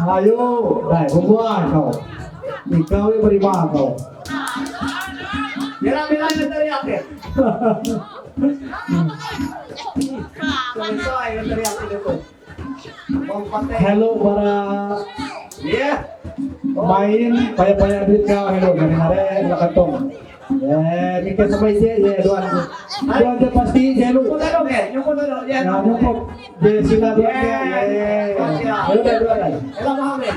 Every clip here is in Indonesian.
Ayo, dai, bubuan kau. Ikaw yung berima kau. Bela-bela na teriak ya. Selesai na teriak itu. Hello para Iya. main paya-paya duit kau. Hello, dari nare nakatong. Mikir sampai dia doan. Doan dia pasti hello. Yung ano ya, yung ano ya. Nah, nyukup. Dia sila doan dia. Hello, doan. Elang mahal ya.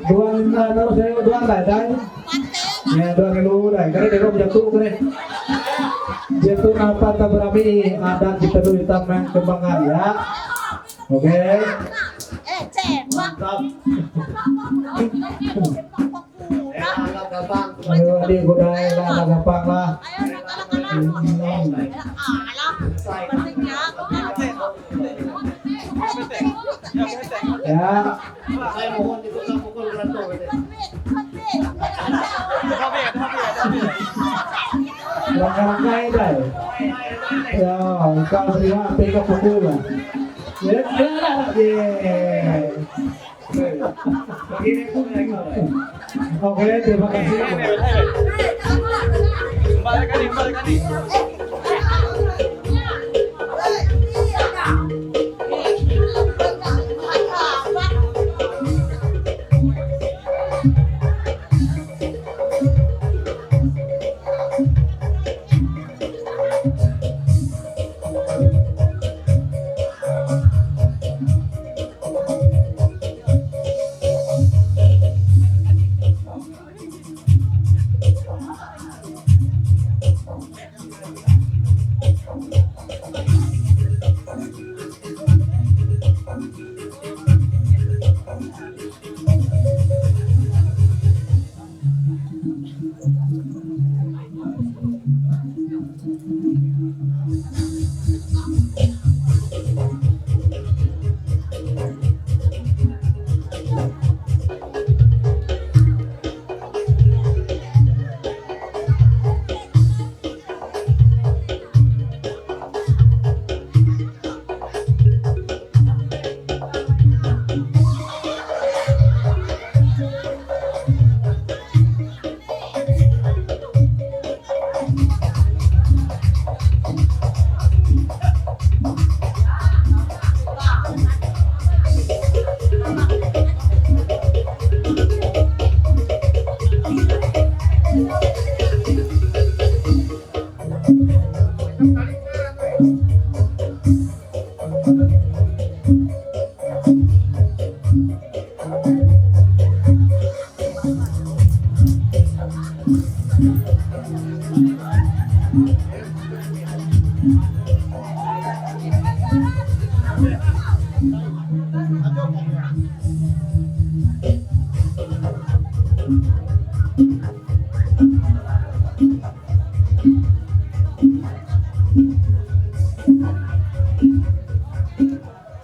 Doan terus hello doan lah, dai. Ya, doan hello dai. Karena dia rom jatuh kene. Jatuh apa tak berami ada kita dulu taman kembangan ya. Oke. Mantap. Elang gampang. Ayo adik godai lah gampang lah. Ya, Saya mohon itu sa pukul grato. langkah-langkah dai. Ya, kau terima pega pukul lah. Ya, Begini pun ya kau. Oke, terima kasih. Balik kali.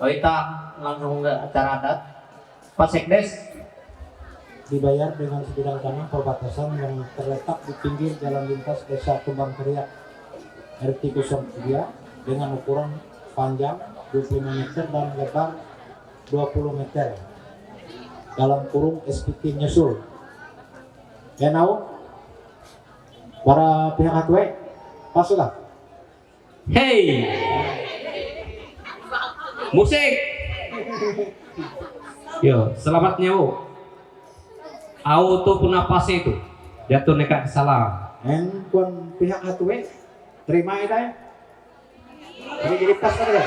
Oh, kita langsung ke acara adat. Pak Sekdes, dibayar dengan sebidang tanah perbatasan yang terletak di pinggir jalan lintas Desa Kembang Teriak RT 03 dengan ukuran panjang 25 meter dan lebar 20 meter dalam kurung SPT nyusul. Kenau para pihak HTW paslah. Hey, musik. Yo, selamat nyawa. Auto puna pas itu jatuh nekat salah. Kun pihak HTW terima ya. Ini jadi pas ada.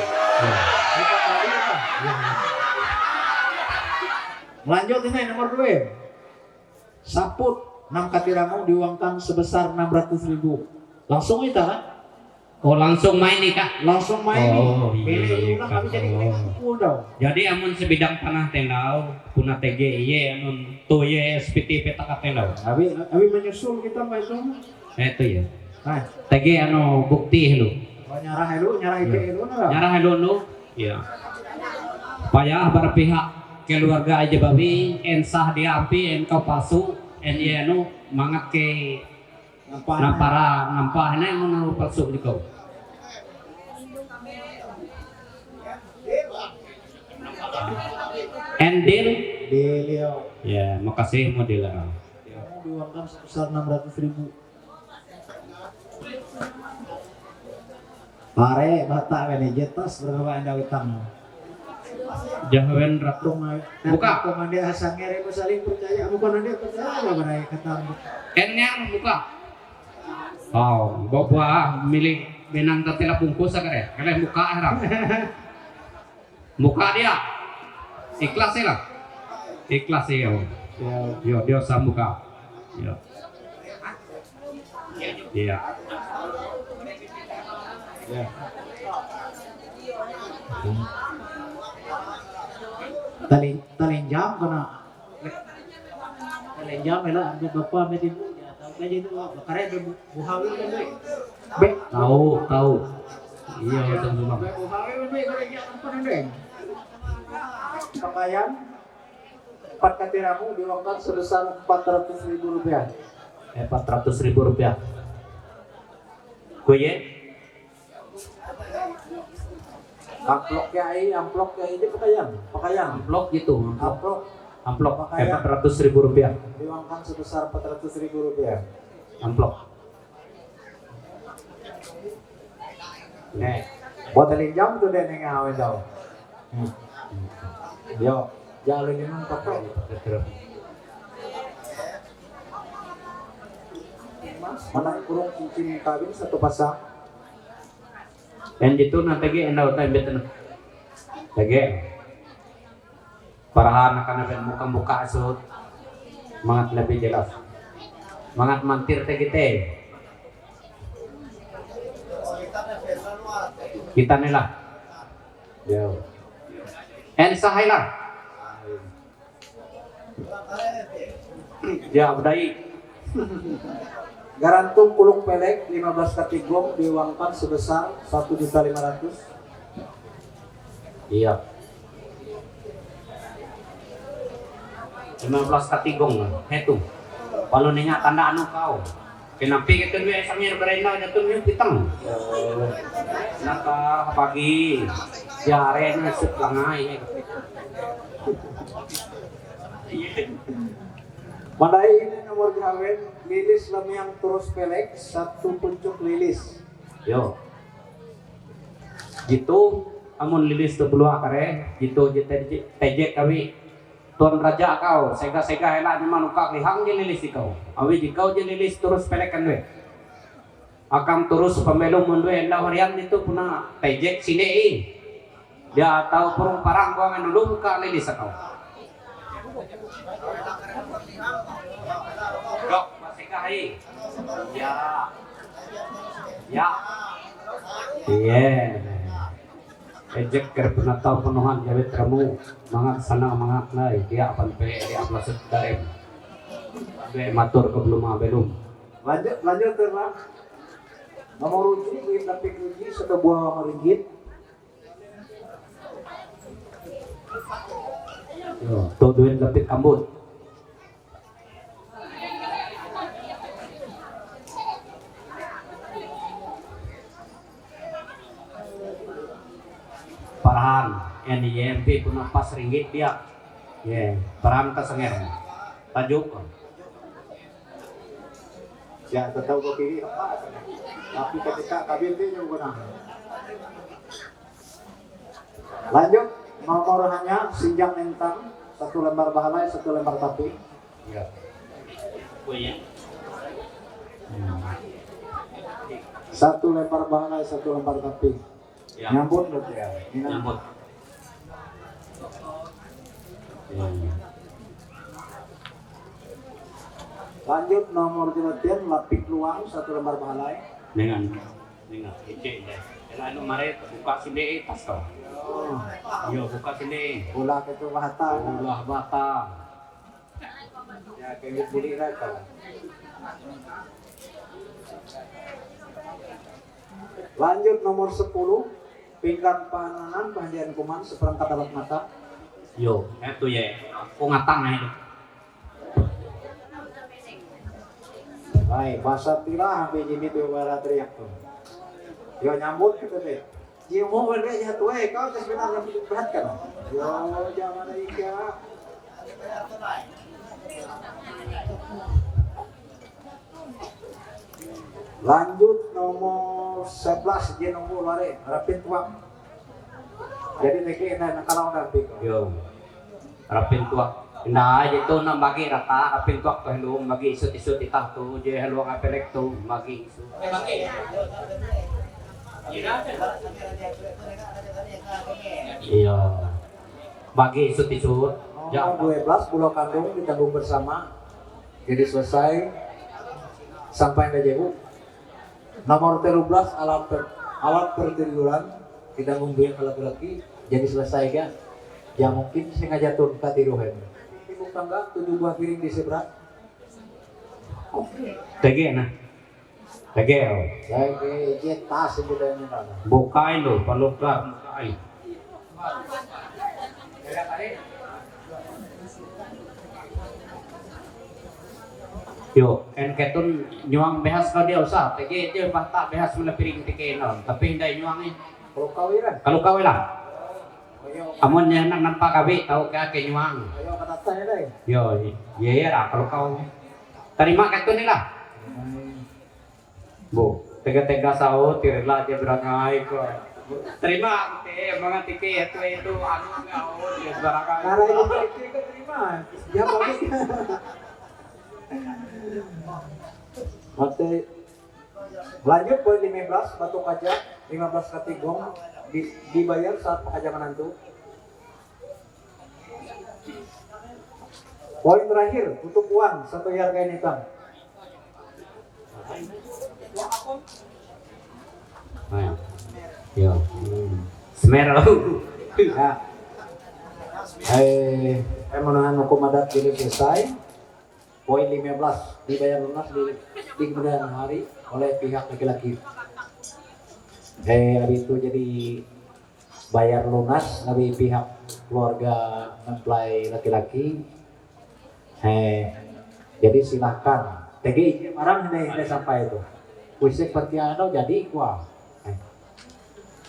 Lanjut ini nomor 2. Saput 6 katiramu diuangkan sebesar 600.000. Langsung itu kan? Oh, langsung main nih kak. Langsung main Oh, nih. iya, Pilih ulang kami jadi oh. udah. Jadi amun sebidang tanah tendau puna TGI amun tu ye SPT peta katendau. Abi menyusul kita Pak Isu. Itu ya. Nah, TG anu bukti lu. nyarah itu dulu nah. Nyarah dulu. Iya. Payah berpihak keluarga aja babi ensah diampi engkau pasu en ye anu mangat ke nampara nampah ini menurut palsu juga. And deal. Delio. Ya, makasih model. Diuangkan sebesar 600.000. Pare bata manajer tas berapa anda utang? Jahawen ratu. Buka. Komande asangnya rebo saling percaya. Bukan anda percaya berai kata. N-nya buka. Oh, bawa milik benang tatila bungkus agar kalian buka harap. Buka dia. Ikhlas ya lah. Ikhlas ya. Yo, dia sambuka. Yo. Iya. Ya. Talinjam kena. Talinjam ela ambil bapa ambil ibu ya tahu kaje itu karena buhawi kan baik. Be Tahu. Iya, betul Bang. buhawi kan baik kerja apa nendeng. Pakaian 4 katiramu diuangkan sebesar 400.000 rupiah. 400.000 rupiah. Kuye? Amplok kiai itu pakaian. Amplop gitu. Amplop Pakaian. 400.000 rupiah. Diuangkan sebesar 400.000 rupiah. Amplop. Buat talinjam tuh deh neng awet tau. Yo, jalan ini mah pakai. Mana kurung cincin kawin satu pasang. And itu nanti ge enda utai beten. Lagi. Parahan akan ada muka-muka asut. Mangat lebih jelas. Mangat mantir teh kita. Kita nih lah. Yo. And sahailah. Ya, budai. Garantung kulung pelek 15 katigong diuangkan sebesar 1.500.000. Iya. 15 katigong hetu. Kalau nanya tanda anu kau. Kenapa kita dua samir berenda jatuh yung pitang. Naka pagi. Jare na sut langay. Mandai ini nomor kawin lilis lamiang terus pelek 1 puncuk lilis. Yo. Gitu amun lilis tu bulu akare, gitu tejek kami tuan raja kau, sega hela ni manuka lihang je lilis ikau. Awi jikau je lilis terus pelekan we. Akam terus pembelum mundu enda harian itu puna tejek sini. Dia tahu purung parang buangan dulu buka lilis kau. Dok, masih kahai. Ya. Iya. Ejek ker penatau penuhan jawet ramu mangat sana mangat nai dia apan pe dia aplasut darem. Be matur ke belum. Lanjut terang. Nomor ruji tapi ruji 1 buah ringgit. Yo, tuh duit lepit kambut. Parahan NIMP punah pas ringgit dia. Parahan ta senger. Tajuk. Ya, tahu ke kiri apa? Tapi ketika kabin dia juga lanjut nomor hanya sinjang entang 1 lembar bahalai 1 lembar tapi. Ya. Kuenya. 1 lembar bahalai 1 lembar tapi. Ya. Nyambut berarti ya. Nyambut. Lanjut nomor jematian lapik luang 1 lembar bahalai. Dengan icek deh. Ela anu mare buka sini tas kau. Yo buka sini. Ulah itu bahata. Ulah batang. Ya kayak beli rata. Lanjut nomor 10 pinggan pananan pandian kuman seperangkat alat mata. Yo, itu ya. Aku ngatang itu. Baik, bahasa tira sampai jadi bewara teriak tuh. Yo nyambut gitu deh. Dia mau berdaya tuh, kau tes benar yang berat kan? Yo, jangan Ika. Lanjut nomor 11 dia nunggu lari rapin tuang. Jadi niki enak kalau nanti. Yo. Rapin tuak. Nah, itu na bagi rata rapin tuak to helum bagi isut-isut itah tu je helum apelek tu bagi isut. Iya. Bagi isut-isut. Ya. Nomor 12 Pulau Kandung ditanggung bersama. Jadi selesai sampai ke Jebu. Nomor 13 alat pertiduran ditanggung biar laki-laki. Jadi selesai kan? Ya mungkin sengaja turun ke tiruhan. Ibu tangga 7 buah piring di sebelah. Tege nah. Tege. Jadi tas itu dan ini. Bukain lo, perlu bukain. Yo, en ketun nyuang behas ka dia usah. Tege dia bata behas mula piring tike non, tapi hindi nyuang Kalau kawiran. Kalau kau lah. Ayo, Amon nya nang nampak kabi tau ka ke nyuang. ayo kata tanya deh. Yo, iya lah kalau kau terima ketun ni lah. Bu, tega-tega sahut tirlah dia berangai ko. Terima teh mga tike itu anu gaul ya barangkali. Karena ini kita terima. Dia balik. Mate lanjut poin 15 batu kaca 15 katigong dibayar saat pekajangan nantu. Poin terakhir untuk uang satu harga ini Kang. Yo. Smero. Ya. Pemenuhan hukum adat jadi selesai. Poin 15 dibayar lunas di kemudian hari oleh pihak laki-laki. Hari itu jadi bayar lunas dari pihak keluarga mempelai laki-laki. Jadi silahkan. TGI orang ini sampai itu. Kuisek pertiano jadi kuah.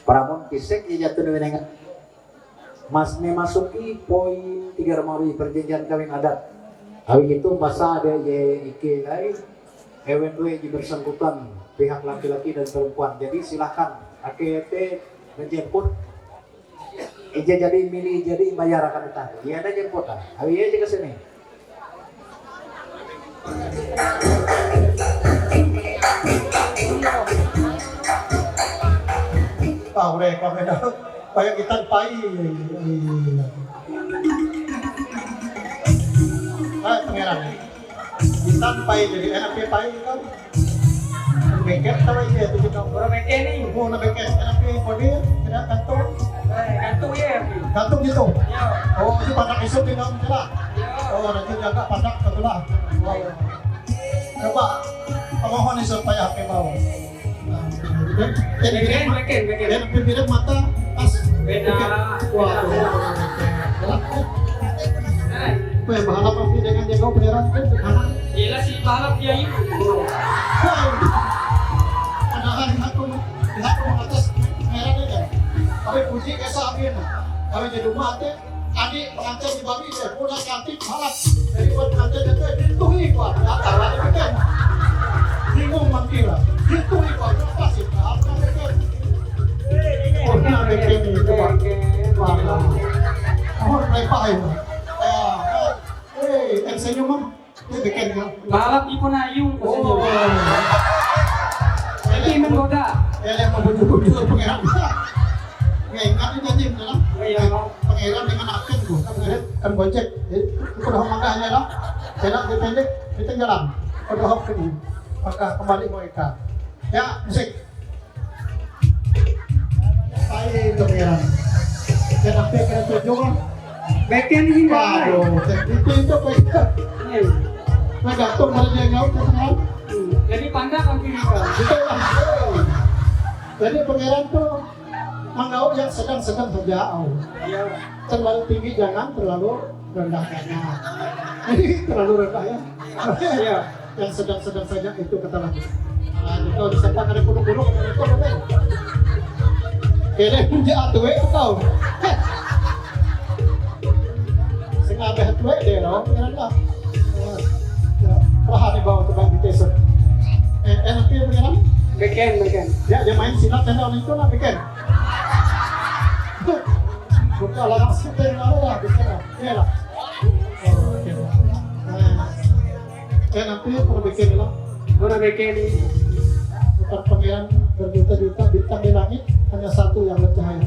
Pramun kisek jatuh dengan Mas memasuki poin 3 Romawi perjanjian kawin adat. Hari itu masa ada ike lain ewen bersangkutan pihak laki-laki dan perempuan. Jadi silahkan AKT menjemput. Ija jadi milih jadi bayar akan datang. Iya ada jemput lah. Hari aja ke sini. Udah kami dah kayak kita pai. Pangeran. Kita pai jadi enak pai kan. Bengket tahu aja itu kita. Orang bengkel ni. Oh, nak bengket enak body kena kantung. Gantung ya. Kantung gitu. Ya. Oh, itu panak isu dengan jelas. Oh, nanti jaga panak sebelah. Oh. Coba pemohon isu supaya HP mau. Bengkel. Bibir mata pas Beda. bahala papi dengan jago beneran kan kanan. Yelah si balap dia itu. Padahal lihat atas merah ni kan. Tapi puji kesa amin. Kami jadi rumah teh adik pengantin di babi saya punya cantik balap. Dari buat pengantin itu itu kuat. Datang lagi kan. Bingung mangkira. Itu kuat pasti apa kan. Oh, nak bikin itu Pak. Oh, lepai. Senyum mah, dia bikin kan. Balap ibu nayung. Oh, Ini menggoda. yang membujuk-bujuk pengeran. Ingat itu janji dalam pengeran dengan agen tuh, kan gojek. Udah manggahnya lah, jalan dipendek, kita jalan. Udah hop ini, maka kembali mereka. Ya, musik. Saya itu pengeran. Dan apa kira tujuh kan? Bengkel ni Waduh, itu pengeran. Tergantung pada dia ngau pengeran. Jadi pandang kan kiri kan. Betul lah. Jadi pangeran tuh mengauk yang sedang-sedang saja. Terlalu tinggi jangan, terlalu rendah jangan. Jadi terlalu rendah ya. Iya. Yang sedang-sedang saja itu kata lagi. Nah, kalau disepak ada buruk-buruk itu betul. Kele punya atuh itu kau. sinabi at way deh no, yan lang. Rahani bawa ke bang diteso. Enak ya pengiran? Beken. Ya dia main silat dan orang itu lah bikin. Bukan lah langsung dari mana bikin lah, ya lah. Enak ya kalau bikin lah. Mana beken ini? Bukan pengiran berjuta-juta bintang di langit hanya satu yang bercahaya.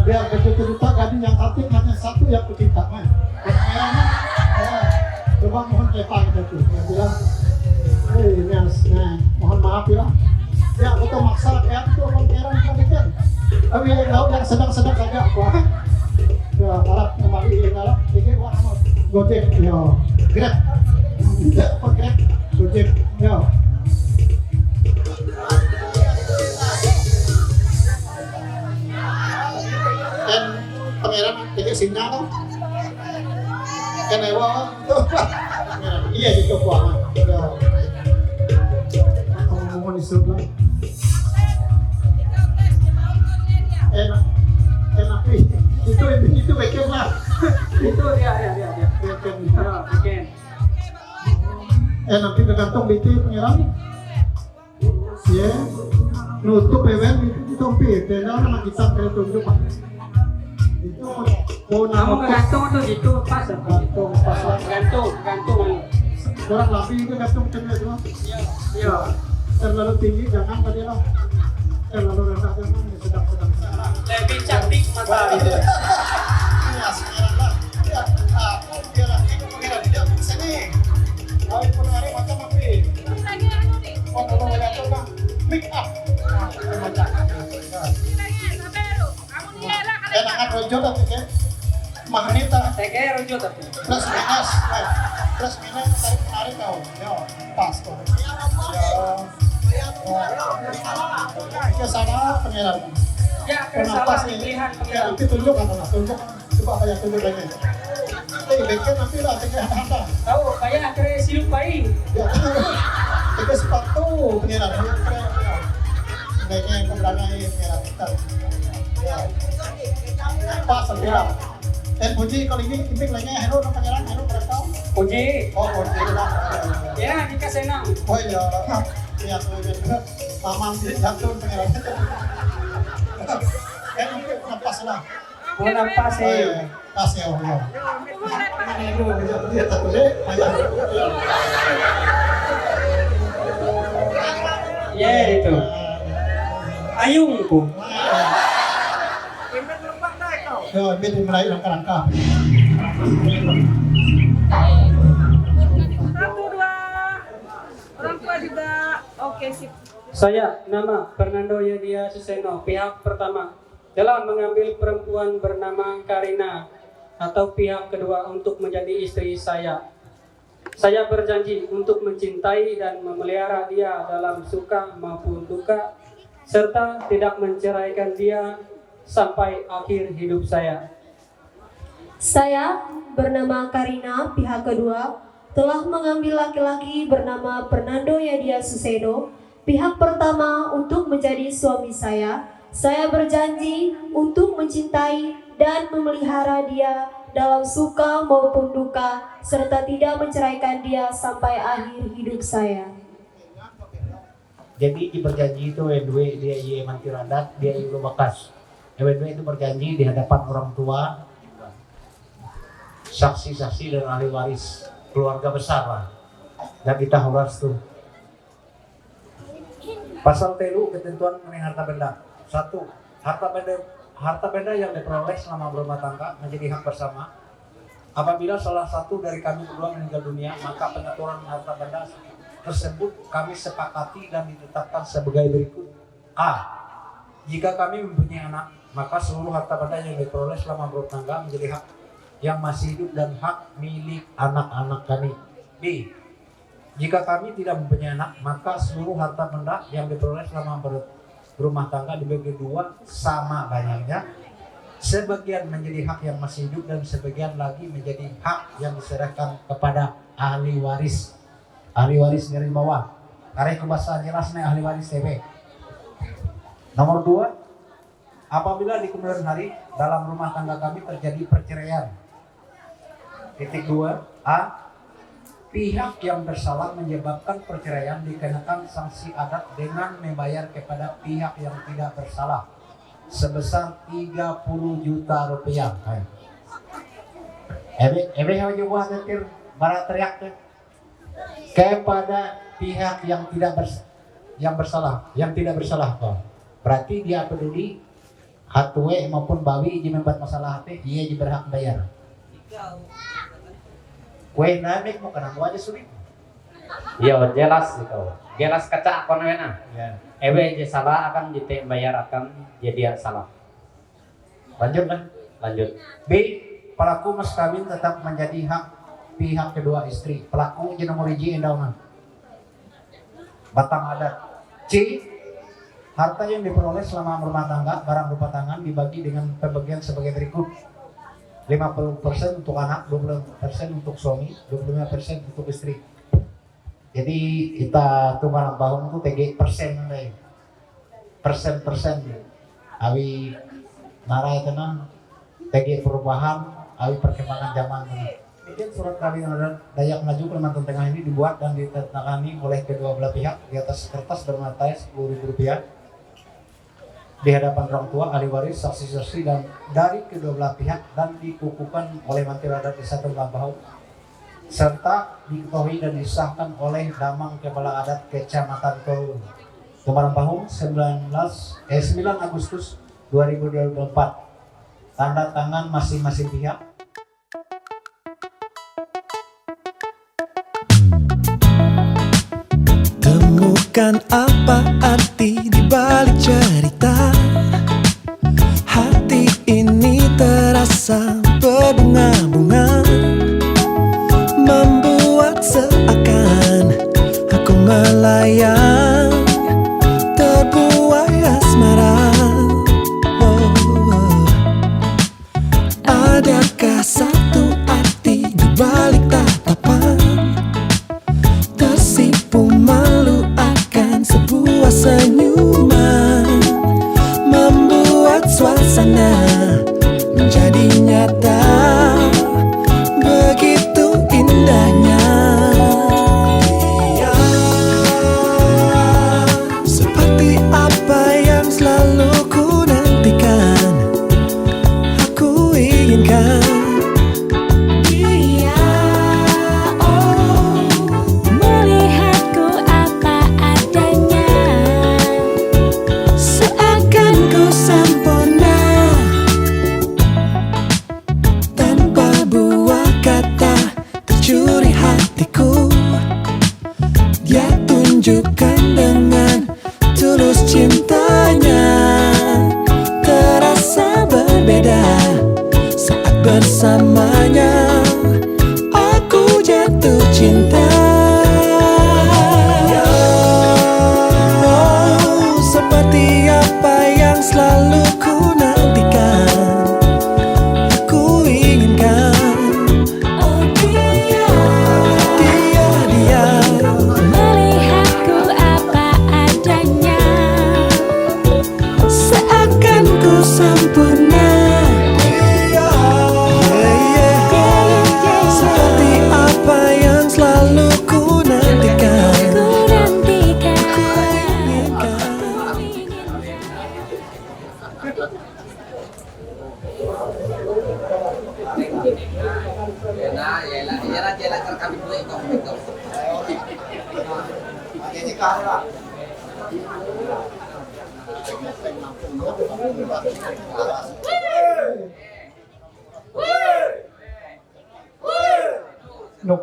Biar berjuta-juta gadis yang cantik hanya satu yang kucinta. Pengirannya, coba mohon lepas itu. Dia bilang, nah, mohon maaf ya. Ya, kita maksa kayak itu pengiran pengiran. Tapi yang sedang-sedang saja kuah. Ya, harap kembali ini harap. Ini wah Gojek, ya, Grab, Grab, Gojek, ya. Dan pangeran tiga sinyal kan ewa itu iya itu kuah ngomong di surga enak itu beken lah Itu dia. beken Beken. nanti tergantung di itu pangeran ya nutup event itu tompi tenang nama kita tunjuk pak itu mau Kamu nama gantung tuh gitu pas. gantung pas lah Gantung. kurang lebih itu gantung cendera cuma Iya. terlalu tinggi jangan tadi lah terlalu rendah jangan ya sedang Lebih cantik mata itu. ya sekarang lah ya aku kira dia sini kau pun hari macam apa oh kalau lihat tuh bang make up enakan rojo tapi kayak magneta TG rujuk tapi. plus minus tarik menarik kau ya pas tuh ya ke sana pengiran Ya, kenapa salah sih pilihan ya pengiran. nanti tunjuk kan tunjuk coba kayak tunjuk lagi beken nanti lah kayak apa Tahu, kayak akhirnya silup bayi. ya kayak sepatu pengiran baiknya yang keberanian pengiran kita ya pas pengiran dan puji kalau ini impik lainnya hero pengiran hero berapa Puji. oh puji lah Ya, dikasih enam. oh iya ya tuh mamam di jatuh pengiran kan impik lepas lah Mau nafas oh iya pas ya Allah dia tak boleh Ya, itu. Ayungku. ya ini dimulai langkah-langkah Satu, dua. Orang tua juga. Oke, sip. Saya, nama Fernando Yedia Suseno, pihak pertama dalam mengambil perempuan bernama Karina atau pihak kedua untuk menjadi istri saya. Saya berjanji untuk mencintai dan memelihara dia dalam suka maupun duka, serta tidak menceraikan dia sampai akhir hidup saya. Saya bernama Karina, pihak kedua, telah mengambil laki-laki bernama Fernando Yedia Suseno, pihak pertama untuk menjadi suami saya. Saya berjanji untuk mencintai dan memelihara dia dalam suka maupun duka, serta tidak menceraikan dia sampai akhir hidup saya. Jadi berjanji itu wedwe dia iya mantir adat dia ibu bakas. Wedwe itu berjanji di hadapan orang tua, saksi-saksi dan ahli waris keluarga besar lah. Dan kita harus tuh. Pasal telu ketentuan mengenai harta benda. 1. Harta benda yang diperoleh selama berumah tangga menjadi hak bersama. Apabila salah satu dari kami berdua meninggal dunia, maka pengaturan harta benda tersebut kami sepakati dan ditetapkan sebagai berikut. A. Jika kami mempunyai anak, maka seluruh harta benda yang diperoleh selama berumah tangga menjadi hak yang masih hidup dan hak milik anak-anak kami. B. Jika kami tidak mempunyai anak, maka seluruh harta benda yang diperoleh selama berumah tangga dibagi dua sama banyaknya. Sebagian menjadi hak yang masih hidup dan sebagian lagi menjadi hak yang diserahkan kepada ahli waris. Ahli waris dari bawah. Karena kebahasan jelasnya ahli waris TB. Nomor 2, apabila di kemudian hari dalam rumah tangga kami terjadi perceraian Titik 2 A. Pihak yang bersalah menyebabkan perceraian dikenakan sanksi adat dengan membayar kepada pihak yang tidak bersalah sebesar 30 juta rupiah. Ebe yang buat nanti barat teriak tuh. Kepada pihak yang tidak bersalah Pak. Berarti dia peduli hatue maupun bawi yang membuat masalah hati, dia berhak bayar. Kue naik mau kena aja sulit. Iya jelas itu. Jelas kaca konwena. Ya. Ebe je salah akan jite bayar akan jadi salah. Lanjut kan? Lanjut. B. Pelaku mas kawin tetap menjadi hak pihak kedua istri. Pelaku je nomor 1 endaunan. Batang adat. C. Harta yang diperoleh selama berumah tangga, barang berupa tangan dibagi dengan pembagian sebagai berikut. 50% untuk anak, 20% untuk suami, 25% untuk istri. Jadi kita tuh barang bahun tuh TG persen nih. Persen. Awi narai tenang TG perubahan, awi perkembangan zaman ini. Demikian surat kawin adat Dayak Ngaju Kalimantan Tengah ini dibuat dan ditandatangani oleh kedua belah pihak di atas kertas bernilai Rp10.000 di hadapan orang tua, ahli waris, saksi-saksi dan dari kedua belah pihak dan dikukuhkan oleh Menteri Adat Desa Tembakau serta diketahui dan disahkan oleh Damang Kepala Adat Kecamatan Tolu Tembakau 9 Agustus 2024. Tanda tangan masing-masing pihak. Temukan apa arti di balik cerita. Hati ini terasa berbunga-bunga, membuat seakan aku melayang terbuai asmara. Adakah satu arti di balik tatapan? Tersipu malu akan sebuah senyuman, membuat suasana menjadi nyata. Begitu indahnya dia, seperti apa yang selalu ku nantikan, aku inginkan. Tunjukkan dengan tulus cintanya, terasa berbeda saat bersamanya. Aku jatuh cinta. Oh, seperti apa yang selalu ku nantikan, aku inginkan. Oh dia. Sempurna, seperti apa yang selalu ku nantikan, ku inginkan.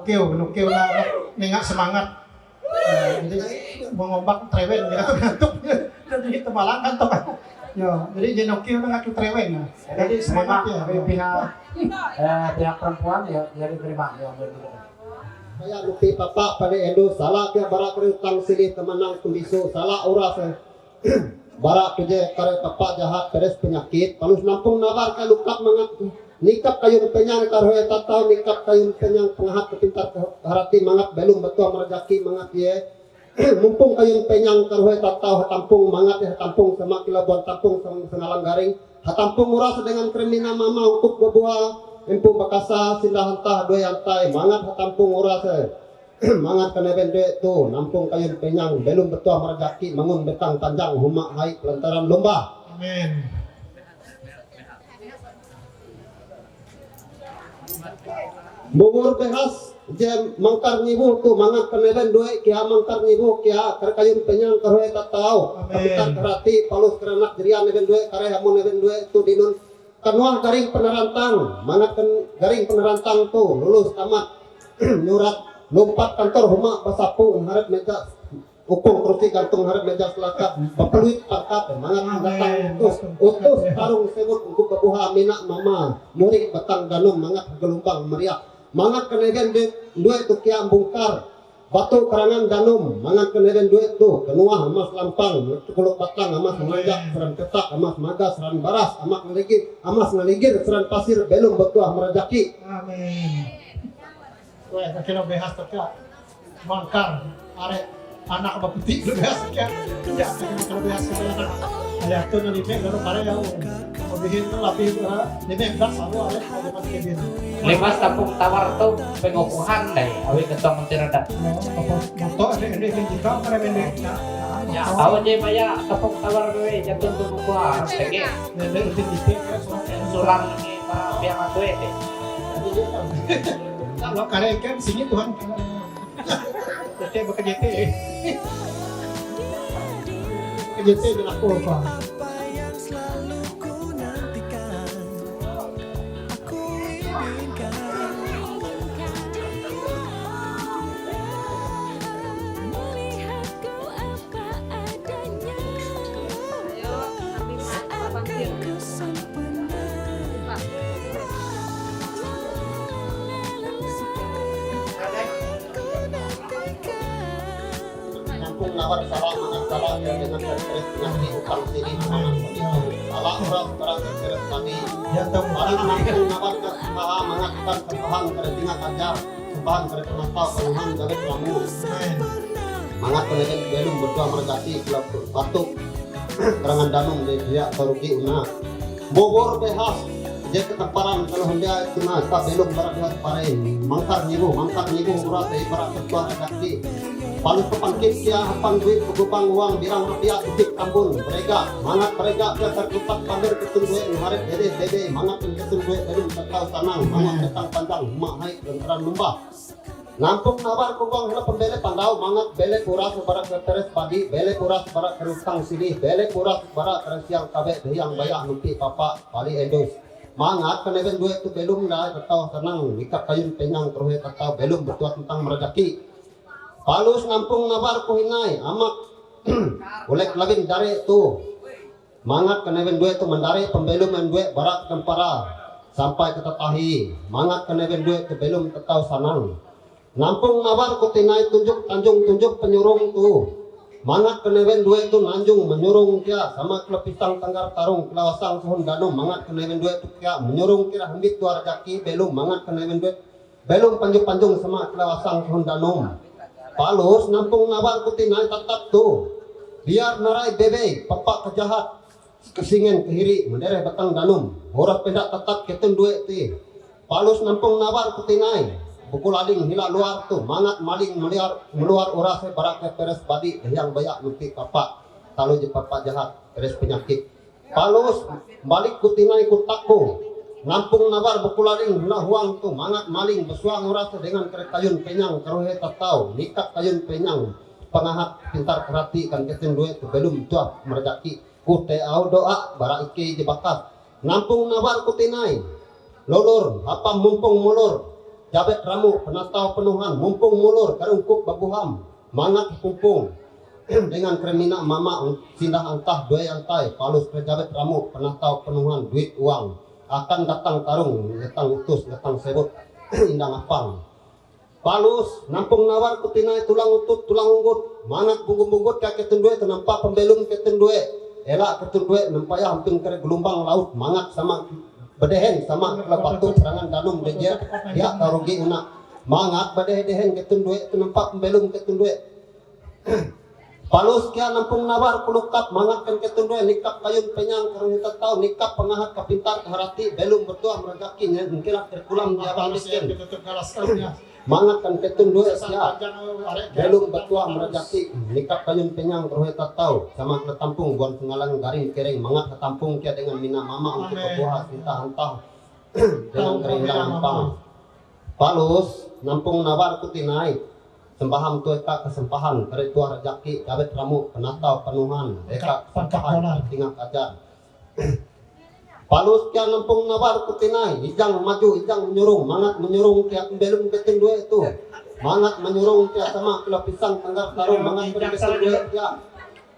Nukil lah nengak semangat. Jadi mengombak trewen dia ngantuk jadi tebalang kantok. Jadi jadi nukil nggak trewen. Jadi semangat ya Pihak perempuan ya diterima ya. Saya lupi papa pada Edo salah ke barak utang silih temanang tulisu salah uras barak kerja kare papa jahat peres penyakit palus nampung nabar ke lukap mangat nikap kayun penyang karhoe tatau nikap kayun penyang pengahat kepintar harati mangat belum betul merajaki mangat ye mumpung kayun penyang karhoe tatau hatampung mangat ya hatampung sama kilabon tampung sama sengalang garing hatampung uras dengan kremina mama untuk berbuah Empu Makasa sindah hantah dua yantai mangat hatampung uras mangat kena bende tu nampung kayun penyang belum betua merajaki mangun betang tanjang humak hai pelantaran lomba. Amin. Bubur behas je mangkar nyibu tu mangat kena bende kia mangkar nyibu kia kayun penyang karwe tak tahu. Amin. Tapi kerati palus keranak jerian bende kare hamun bende tu dinun kanuah garing penerantang mangat garing penerantang tu lulus tamat nyurat lompat kantor humak basapu harap meja ukung kursi gantung harap meja selakap bapeluit pangkat mangat datang utus tarung sebut untuk babuha minak mama murid batang ganum mangat gelombang meriah mangat kenegen dua itu kia bungkar batu kerangan danum mangat kenegen dua itu kenuah emas lampang kuluk batang emas mengajak seran ketak emas magas seran baras emas ngeligir seran pasir belum betuah merajaki. Amin. Wah, kira behas terka mangkar arek anak baputik lu behas ya. Ya, kalau behas anak ayah tuh nanti baru kare ya. Mobihin tuh lapih ini dah selalu arek ada pas kebin. Lepas kampung tawar tuh pengukuhan deh, awi ketong mentiradak. Moto ini juga kare bende. Ya, tahu aja Maya kampung tawar gue jatuh pengukuhan, tege Bende itu dipik ya sulang ini para pihak atuh deh. Kalau kare kan sini Tuhan. Jadi bekerja KJT dilakukan Pak. Apa yang selalu ku nantikan, aku inginkan. Melihatku apa adanya, Ayo, kami panggil. ku sempurna. Nampung nawar salah mangat salah yang dengan terkeres nanti utang sini mangat begitu salah orang barang terkeres tadi Ya tahu barang nampung nawar kesaha mangatkan kesahan keretingat ajar sebahan keretingat tahu penuhan dari kamu mangat penegen belum berdua mergati kelab batuk terangan danum dia terugi una bobor behas dia ketemparan kalau hendak itu nah tak belum berat pare mangkar nyibu urat dari berat ketua redakti paling pepangkit kia hapang duit pegupang uang birang rupiah titik kambun mereka mangat mereka kia terkutak pamer ketun duit ngaret dede mangat ketun duit belum terkau tanang mangat ketang pandang mak naik lantaran lumbah nampung nawar kuang hela pembele pandau mangat bele kuras barak keteres padi bele kuras barak kerutang sini bele kuras barak keresiang kabe yang bayar numpi papa pali endus mangat keneben duit tu belum dah ketau senang ikat kayun penyang teruhe ketau belum bertuah tentang merajaki palus nampung nabar ku hinai amak ulek labin dare tu mangat keneben duit tu mendare pembelum men duit barak tempara sampai ke tetahi mangat keneben duit tu belum ketau sanang nampung nabar ku tinai tunjuk tanjung tunjuk penyurung tu mangat keneben duit tu nanjung menyurung kia sama klub pisang tanggar tarung kelawasang suhun ganum mangat keneben duit tu kia menyurung kira hembit dua rejaki belum mangat keneben duit belum panjung sama kelawasang suhun ganum palus nampung nabar kutinai tatap tu biar narai bebe papak kejahat kesingen kehiri mendereh batang danum horak pendak tatap ketun duit ti palus nampung nabar kutinai bukul aling hila luar tu mangat maling meluar uras barak peres badi yang bayak nuti papak talu je papak jahat peres penyakit palus balik kutinai kutaku nampung nabar bekularing hula huang tu mangat maling besuang uras dengan kayun penyang karuhe tatau nikah kayun penyang pengahat pintar kerati kan keten duit tu belum tuah merjaki ku teau doa bara ike jebakat nampung nabar kutinai lolor apa mumpung mulur jabet ramu penatau penuhan mumpung mulur karungkuk babuham mangat kumpung dengan kremina mama sindah antah dua antai palus jabet ramu penatau penuhan duit uang akan datang tarung, datang utus, datang sebut, indang apang. Palus, nampung nawar kutinai tulang utut, tulang unggut, mangat bunggut-bunggut kaya ketun duit, nampak pembelum ketun duit, elak ketun duit, nampaya hampir kere gelombang laut, mangat sama bedehen, sama kelapatu, serangan danum, dejer, dia tarugi unak, mangat bedehen ketun duit, nampak pembelum ketun duit. Palus kia nampung nawar kulukap mangatkan ketundue nikap kayun penyang karun tahu nikap pengahat kapintar keharati belum berdoa merajaki nya mungkin terkulang dia miskin Tutup galas kalnya. mangatkan ketundue Sesat kia panjang arek. belum berdoa merajaki nikap kayun penyang karun tahu sama ketampung buan pengalang garing kering mangat ketampung kia dengan mina mama untuk Amin. kebuah kita hantah dengan kerindang ampang. Palus nampung nawar kutinai sembaham tu eka kesempahan dari tua rejaki kabet ramu penatau penuhan eka kesempahan tinggal kajar palus kia nampung nawar kutinai ijang maju ijang menyurung mangat menyurung kia belum ketin dua itu mangat menyurung kia sama kila pisang tenggar tarung mangat ketin dua kia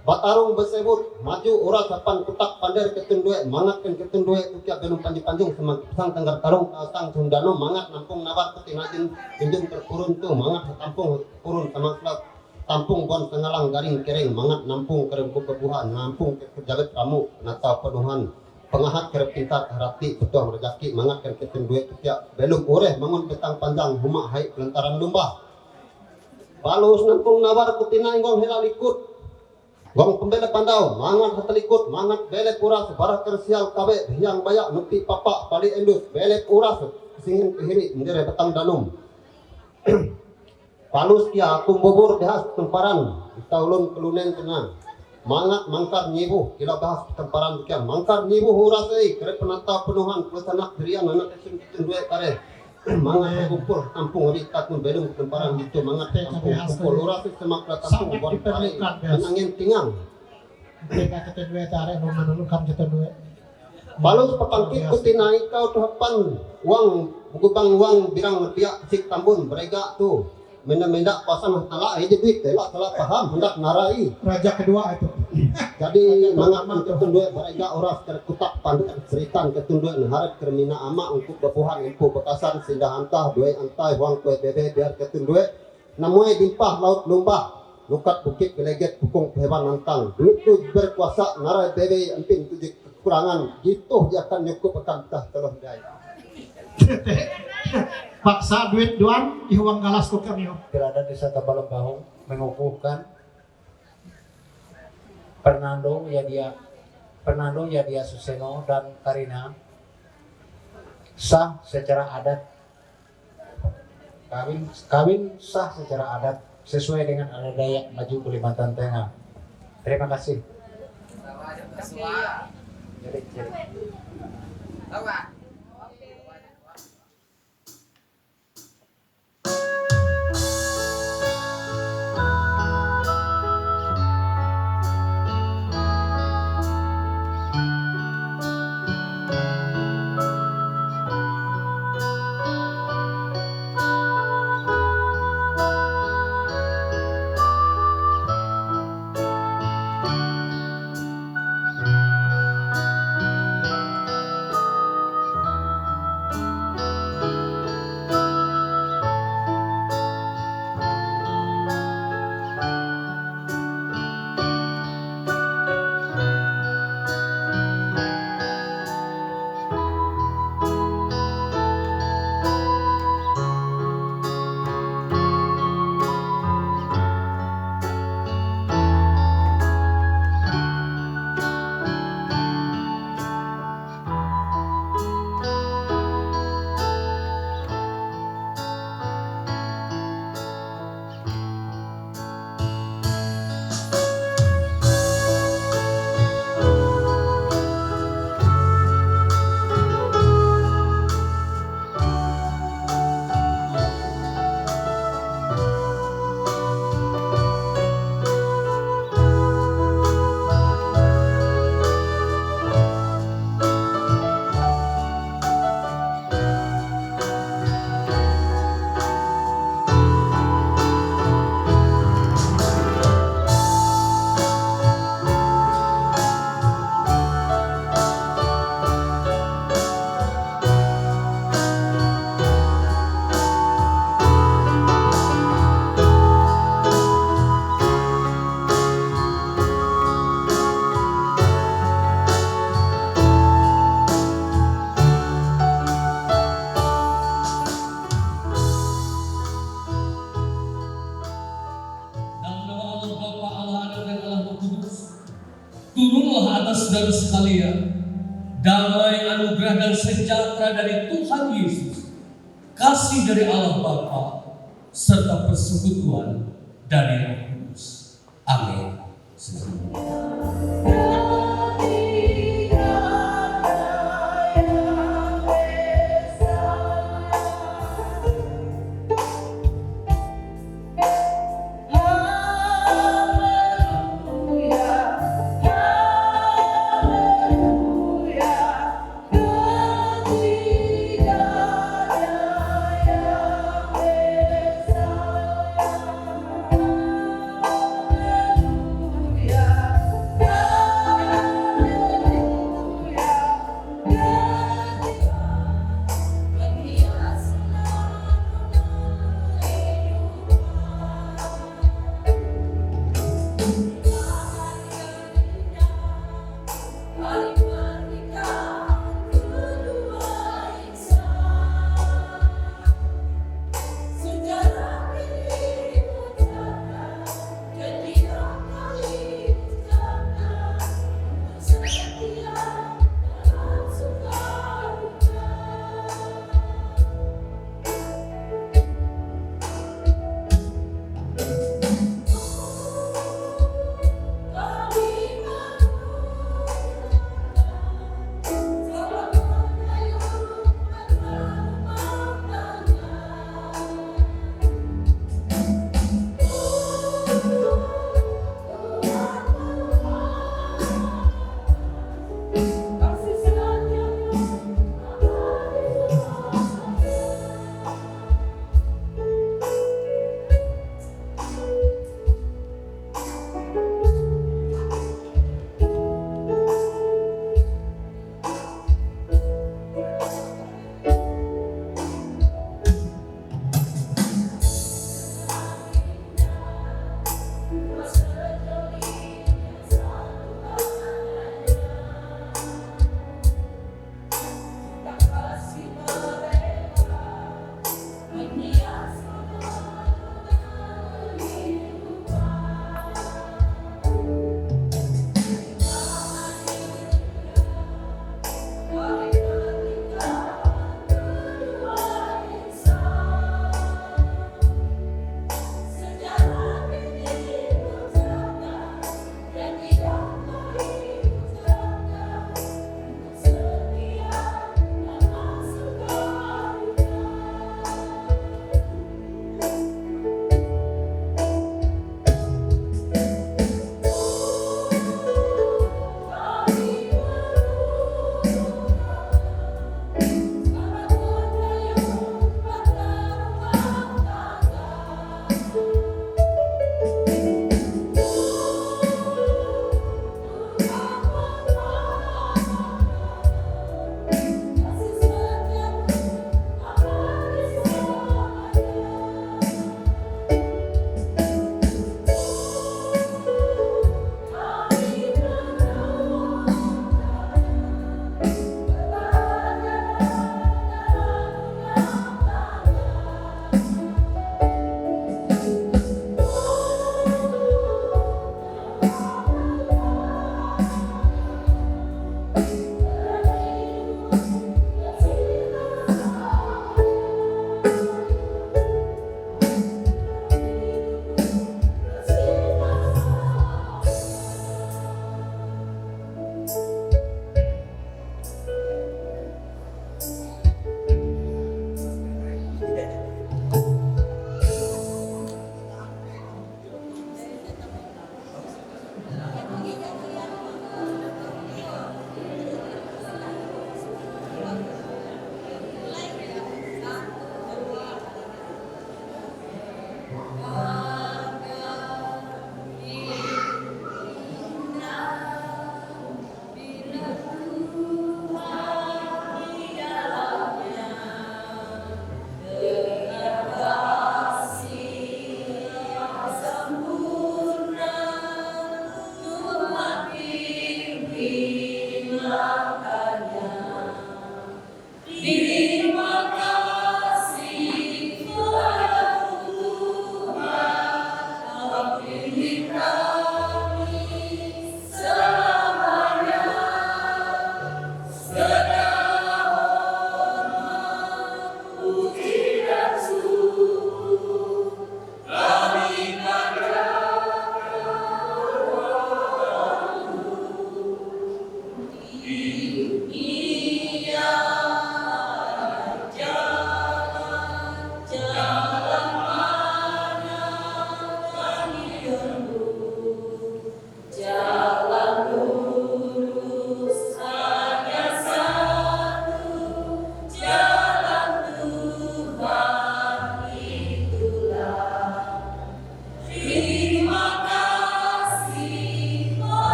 batarung bersebut maju ora sapan kutak pandai ketin dua mangat ketin dua itu kia belum panjang sama pisang tenggar tarung sang sundano mangat nampung nawar kutinai junjung terkurun tu mangat tampung kurun sama kelab tampung bon sengalang garing kering mangat nampung kerempu kebuhan nampung kejabat kamu natau penuhan pengahat kerep pintar harati betul merejaki mangat kan ketin duit tiap belum oreh mangun petang panjang humak hai pelantaran lumbah balus nampung nawar kutina ngong helal ikut gong pembela pandau mangat hatalikut mangat belek uras barah kersial kabe yang bayak nepi papa pali endus belek uras singin kehiri mendere petang danum palus kia aku bubur bahas temparan kita ulun kelunen tenang mangat mangkar nyibuh kila bahas temparan kia mangkar nyibuh urasai kere penata penuhan plus anak dirian anak kesin duit kare mangat kumpul kampung rikat belum temparan gitu mangat kampung kumpul urasai semakla kampung buat kare menangin tingang Mereka ketin duit arek nomor nulukam ketin duit. balus pepangkit kutinai kau tuhapan uang bukubang uang birang piak sik tambun berega tu menda-menda pasang tala aja duit telak salah paham hendak narai Raja kedua itu. jadi mangat ketundue berega oras terkutak panduk ceritan ketundue harap kermina ama untuk bepuhan impu bekasan sindah antah dua antai wang kue bebe biar ketundue namue dimpah laut lumbah lukat bukit geleget bukung hewan nantang duit tu berkuasa narai bebe empin tujuh kekurangan gitu dia akan nyukup akan tah telah dai Paksa duit duan ihuang galas ku kami. Berada di Desa Tabalembahung mengukuhkan Fernando Yadia Suseno dan Karina sah secara adat kawin sah secara adat sesuai dengan adat Dayak Maju Kalimantan Tengah. Terima kasih. saudara-saudara sekalian, damai, anugerah, dan sejahtera dari Tuhan Yesus, kasih dari Allah Bapa, serta persekutuan dari Roh Kudus. Amin. Yeah.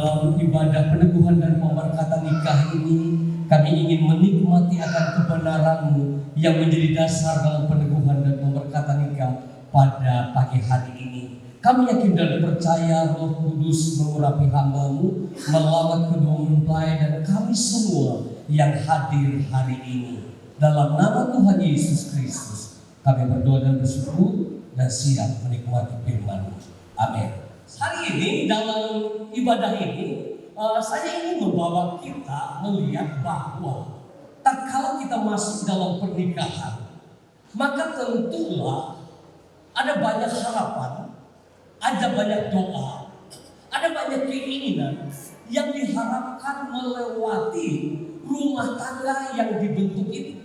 dalam ibadah peneguhan dan pemberkatan nikah ini, kami ingin menikmati akan kebenaran-Mu yang menjadi dasar dalam peneguhan dan pemberkatan nikah pada pagi hari ini. Kami yakin dan percaya Roh Kudus mengurapi hamba-Mu, melawat kedua mempelai dan kami semua yang hadir hari ini. Dalam nama Tuhan Yesus Kristus, kami berdoa dan bersyukur dan siap menikmati firman-Mu. Amin. Hari ini dalam ibadah ini, saya ingin membawa kita melihat bahwa tatkala kita masuk dalam pernikahan, maka tentulah ada banyak harapan, ada banyak doa, ada banyak keinginan yang diharapkan melewati rumah tangga yang dibentuk ini,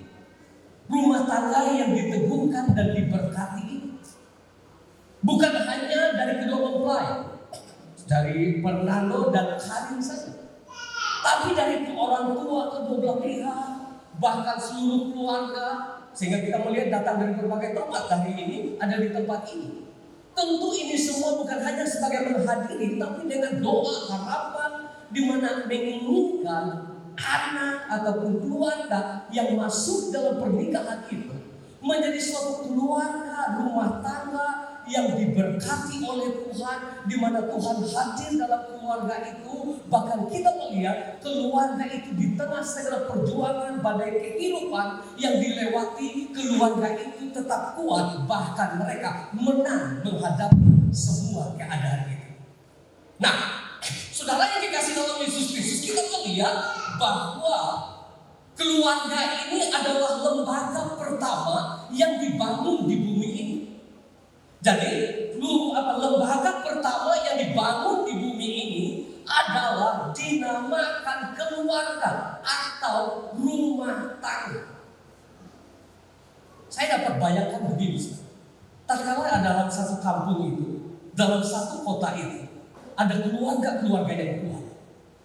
rumah tangga yang diteguhkan dan diberkati ini. Bukan hanya dari kedua mempelai, dari Fernando dan Karin saja, tapi dari orang tua kedua belah pihak, bahkan seluruh keluarga, sehingga kita melihat datang dari berbagai tempat hari ini ada di tempat ini. Tentu ini semua bukan hanya sebagai menghadiri, tapi dengan doa harapan di mana menginginkan anak ataupun keluarga yang masuk dalam pernikahan itu menjadi suatu keluarga, rumah tangga yang diberkati oleh Tuhan, di mana Tuhan hadir dalam keluarga itu. Bahkan kita melihat keluarga itu di tengah segala perjuangan badai kehidupan yang dilewati, keluarga itu tetap kuat, bahkan mereka menang menghadapi semua keadaan itu. Nah, saudara yang dikasih dalam Yesus Kristus, kita melihat bahwa keluarga ini adalah lembaga pertama yang dibangun di bumi ini. Jadi, lembaga pertama yang dibangun di bumi ini adalah dinamakan keluarga atau rumah tangga. Saya dapat bayangkan begini, tatkala dalam satu kampung itu, dalam satu kota itu, ada keluarga-keluarga yang kuat,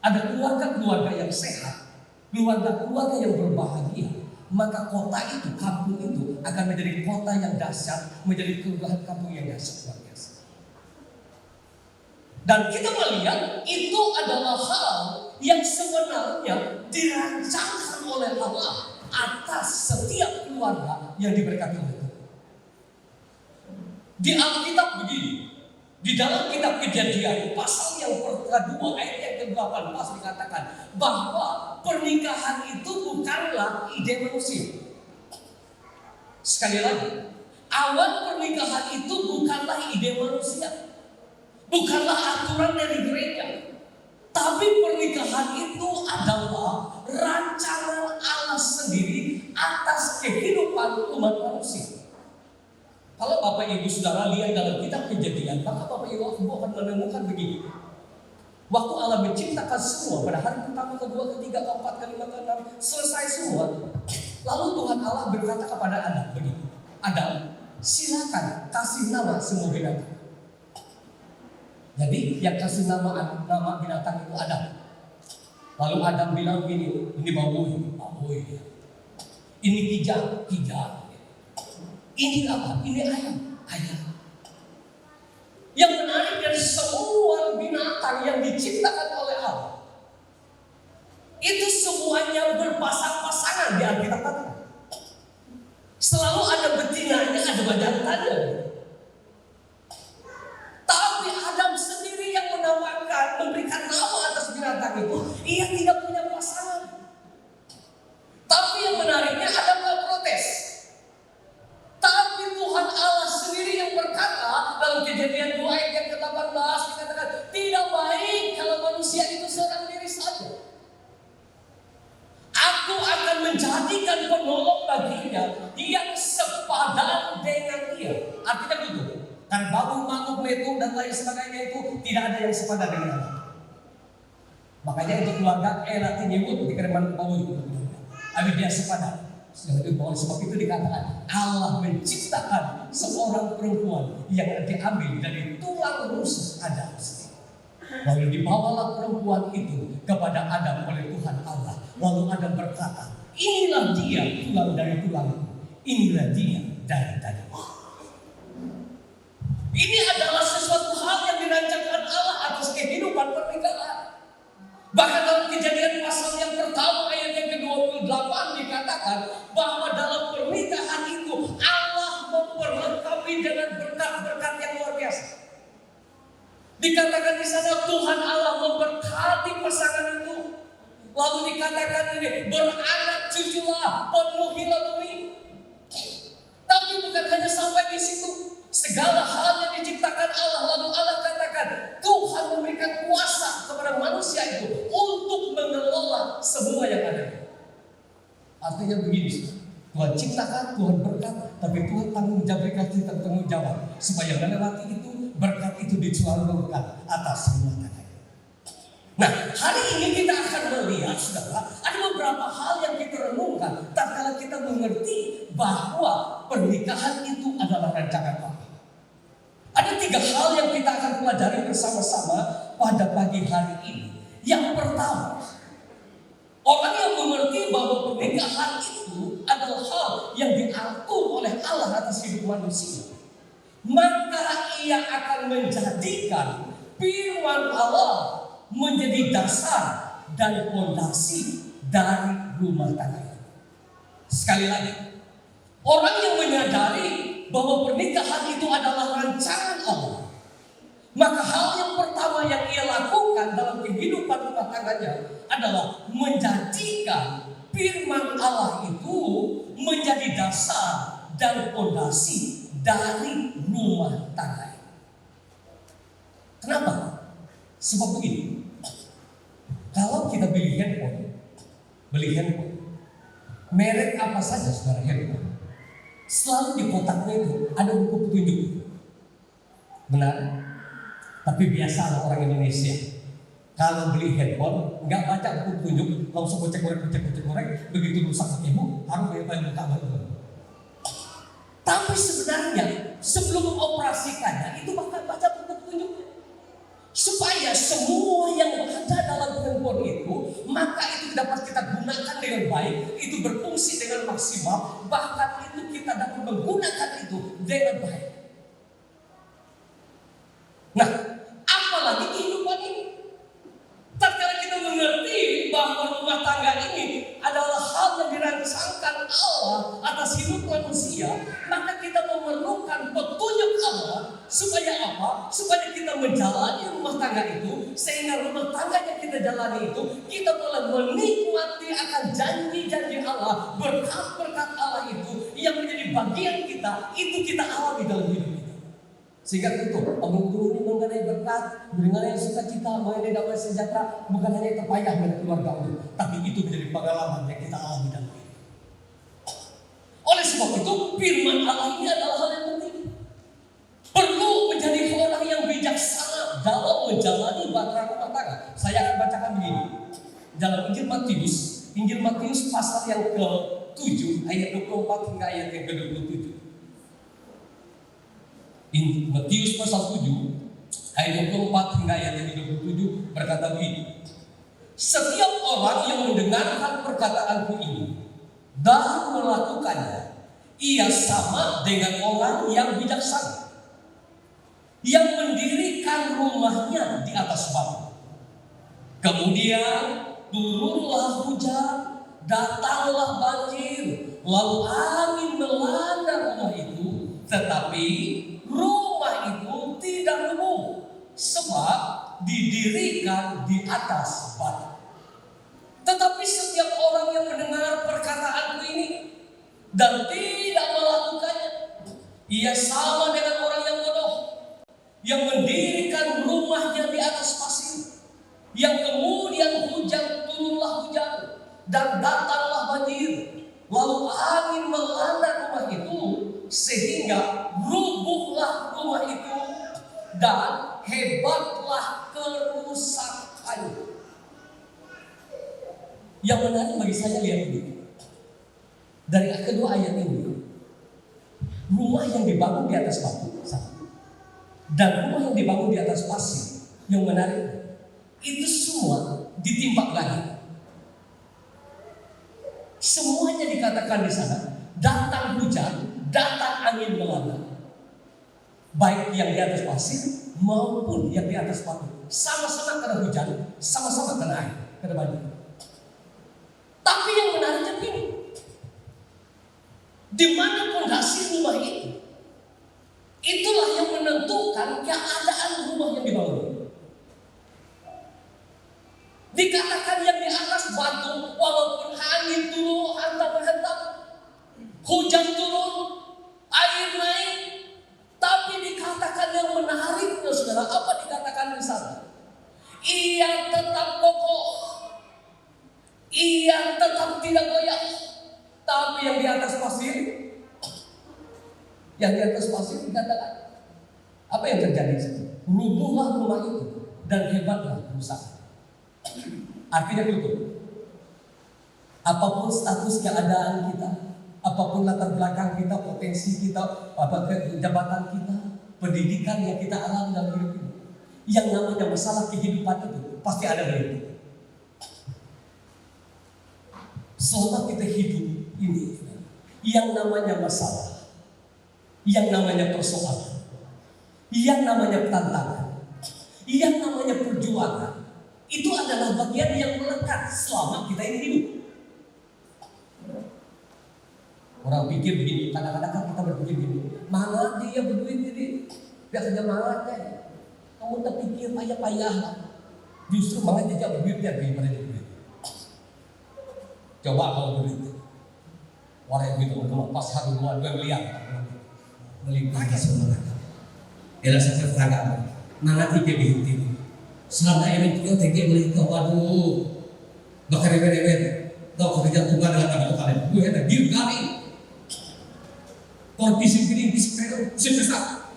ada keluarga-keluarga yang sehat, keluarga-keluarga yang berbahagia, maka kota itu, kampung itu akan menjadi kota yang dahsyat, menjadi kelurahan kampung yang dahsyat luar biasa. Dan kita melihat itu adalah hal yang sebenarnya dirancangkan oleh Allah atas setiap keluarga yang diberkati oleh Tuhan. Di Alkitab begini, di dalam kitab Kejadian pasal yang kedua ayat yang ke-18 dikatakan bahwa pernikahan itu bukanlah ide manusia. Sekali lagi, awal pernikahan itu bukanlah ide manusia, bukanlah aturan dari gereja, tapi pernikahan itu adalah rancangan Allah sendiri atas kehidupan umat manusia. Kalau Bapak Ibu Saudara lihat dalam kitab Kejadian, maka Bapak Ibu akan menemukan begini. Waktu Allah menciptakan semua pada hari pertama, kedua, ketiga, keempat, kelima, keenam, selesai semua. Lalu Tuhan Allah berkata kepada Adam begini, Adam, silakan kasih nama semua binatang. Jadi yang kasih nama binatang itu Adam. Lalu Adam bilang begini, ini baboy, ini kijang. Ini apa? Ini ayam. Yang menarik dari semua binatang yang diciptakan oleh Allah, itu semuanya berpasang-pasangan di Alkitab kata. Selalu ada betinanya, ada jantannya. Tapi Adam sendiri yang menamakan, memberikan nama atas binatang itu, ia tidak punya pasangan. Tapi yang menariknya Adam tidak protes. Tapi Tuhan Allah sendiri yang berkata dalam Kejadian 2 ayat yang ke-18 dikatakan tidak baik kalau manusia itu seorang diri saja. Aku akan menjadikan penolong baginya yang sepadan dengan dia. Artinya begitu. Karena babu, mangkuk, letung dan lain sebagainya itu tidak ada yang sepadan dengan Allah. Makanya itu keluarga enak nyebut di kereman bau itu. Tapi dia sepadan. Sebab itu dikatakan Allah menciptakan seorang perempuan yang diambil dari tulang rusuk Adam. Lalu dibawalah perempuan itu kepada Adam oleh Tuhan Allah. Lalu Adam berkata, inilah dia tulang dari tulangku, inilah dia dari dagingku. Ini adalah sesuatu hal yang dirancangkan Allah atas kehidupan pernikahan. Bahkan dalam Kejadian pasal yang pertama ayat yang ke-28 dikatakan bahwa dalam pernikahan itu Allah memperlengkapi dengan berkat-berkat yang luar biasa. Dikatakan di sana Tuhan Allah memberkati pasangan itu. Lalu dikatakan ini beranak cuculah, penuhilah bumi. Tapi bukan hanya sampai di situ. Segala hal yang diciptakan Allah, lalu Allah katakan Tuhan memberikan kuasa kepada manusia itu untuk mengelola semua yang ada. Artinya begini, Tuhan ciptakan, Tuhan berkat, tapi Tuhan tanggung jawab supaya melewati itu berkat itu dicurahkan atas rumah tangga. Nah, hari ini kita akan melihat, saudara, ada beberapa hal yang kita renungkan tatkala kita mengerti bahwa pernikahan itu adalah rancangan Allah. Ada 3 hal yang kita akan pelajari bersama-sama pada pagi hari ini. Yang pertama, orang yang mengerti bahwa pernikahan itu adalah hal yang diatur oleh Allah atas hidup manusia, maka ia akan menjadikan firman Allah menjadi dasar dan fondasi dari rumah tangga. Sekali lagi, orang yang menyadari bahwa pernikahan itu adalah rancangan Allah, maka hal yang pertama yang ia lakukan dalam kehidupan rumah tangganya adalah menjadikan firman Allah itu menjadi dasar dan fondasi dari rumah tangga. Kenapa? Sebab begini, kalau kita beli handphone, merek apa saja saudara handphone, selalu di kotaknya itu ada buku petunjuk. Benar? Tapi biasa orang Indonesia kalau beli handphone nggak baca buku petunjuk, langsung cek korek, begitu rusak ibu harus bayar buka. Tapi sebenarnya sebelum mengoperasikannya itu bakal baca buku petunjuk supaya semua yang ada dalam handphone itu maka itu dapat kita gunakan dengan baik, itu berfungsi dengan maksimal, bahkan itu kita dapat menggunakan itu dengan baik. Nah, apalagi kehidupan ini. Tatkala kita mengerti bahwa rumah tangga ini adalah hal yang dirancangkan Allah atas hidup manusia, maka kita memerlukan petunjuk Allah supaya apa? Supaya kita menjalani rumah tangga itu, sehingga rumah tangga yang kita jalani itu kita boleh menikmati akan janji-janji Allah, berkat-berkat Allah itu yang menjadi bagian kita, itu kita alami dalam hidup kita. Sehingga itu penghulu ini mengenai berkat, mengenai sukacita, mengenai damai sejahtera, bukan hanya terpayah dengan keluarga itu, tapi itu menjadi pengalaman yang kita alami dalam hidup. Oleh sebab itu, firman Allah ini adalah hal yang penting. Perlu menjadi orang yang bijaksana dalam menjalani bahtera rumah tangga. Saya akan bacakan begini. Dalam Injil Matius pasal yang ke-7 ayat 24 hingga ayat yang ke-27. Matius pasal 7 ayat 24 hingga ayat yang ke-27 berkata begini. Setiap orang yang mendengarkan perkataanku ini dan melakukannya, ia sama dengan orang yang bijaksana yang mendirikan rumahnya di atas batu. Kemudian turunlah hujan, datanglah banjir, lalu angin melanda rumah itu, tetapi rumah itu tidak rubuh sebab didirikan di atas batu. Tetapi setiap orang yang mendengar perkataanku ini dan tidak melakukannya, ia sama dengan orang yang bodoh yang mendirikan rumahnya di atas pasir, yang kemudian turunlah hujan dan datanglah banjir, lalu angin melanda rumah itu sehingga rubuhlah rumah itu dan hebatlah kerusakannya. Yang menarik bagi saya lihat ini dari kedua ayat ini, rumah yang dibangun di atas batu dan rumah yang dibangun di atas pasir, yang menarik itu semua ditimpa langit. Semuanya dikatakan di sana, datang hujan, datang angin melanda, baik yang di atas pasir maupun yang di atas batu, sama-sama kena hujan, sama-sama kena air. ke depannya. Tapi yang menariknya begini, di mana fondasi rumah itu, itulah yang menentukan keadaan rumah yang dibangun. Dikatakan yang di atas batu, walaupun angin turun, hantam-hantam, hujan turun, air naik, tapi dikatakan yang menariknya, saudara, apa dikatakan di sana? Ia tetap kokoh, ia tetap tidak goyah. Tapi yang di atas pasir, dikatakan apa yang terjadi? Rubuhlah rumah itu dan hebatlah kerusakan. Artinya begitu. Apapun status keadaan kita, apapun latar belakang kita, potensi kita, jabatan kita, pendidikan yang kita alami dalam hidup ini, yang namanya masalah kehidupan itu pasti ada dari kita. Selama kita hidup ini, yang namanya masalah, yang namanya persoalan, yang namanya tantangan, yang namanya perjuangan, itu adalah bagian yang melekat selama kita ini hidup. Orang pikir begini, kadang-kadang kan kita berpikir begini, mana dia berduit ini, biar saja mangatnya. Kamu terpikir payah-payah lah. Justru mangat dia berduit daripada berduit. Coba kalau berduit, orang yang itu pas hari luar 2 miliar, beli lagi semua. Elah saya terangkan, mana tiga bihunti. Selama ini kita tiga beli ke waduh, bakar remen-remen, tahu kerja Tuhan dengan kata kalian. Gue ada diri kali. Kondisi begini, sebesar.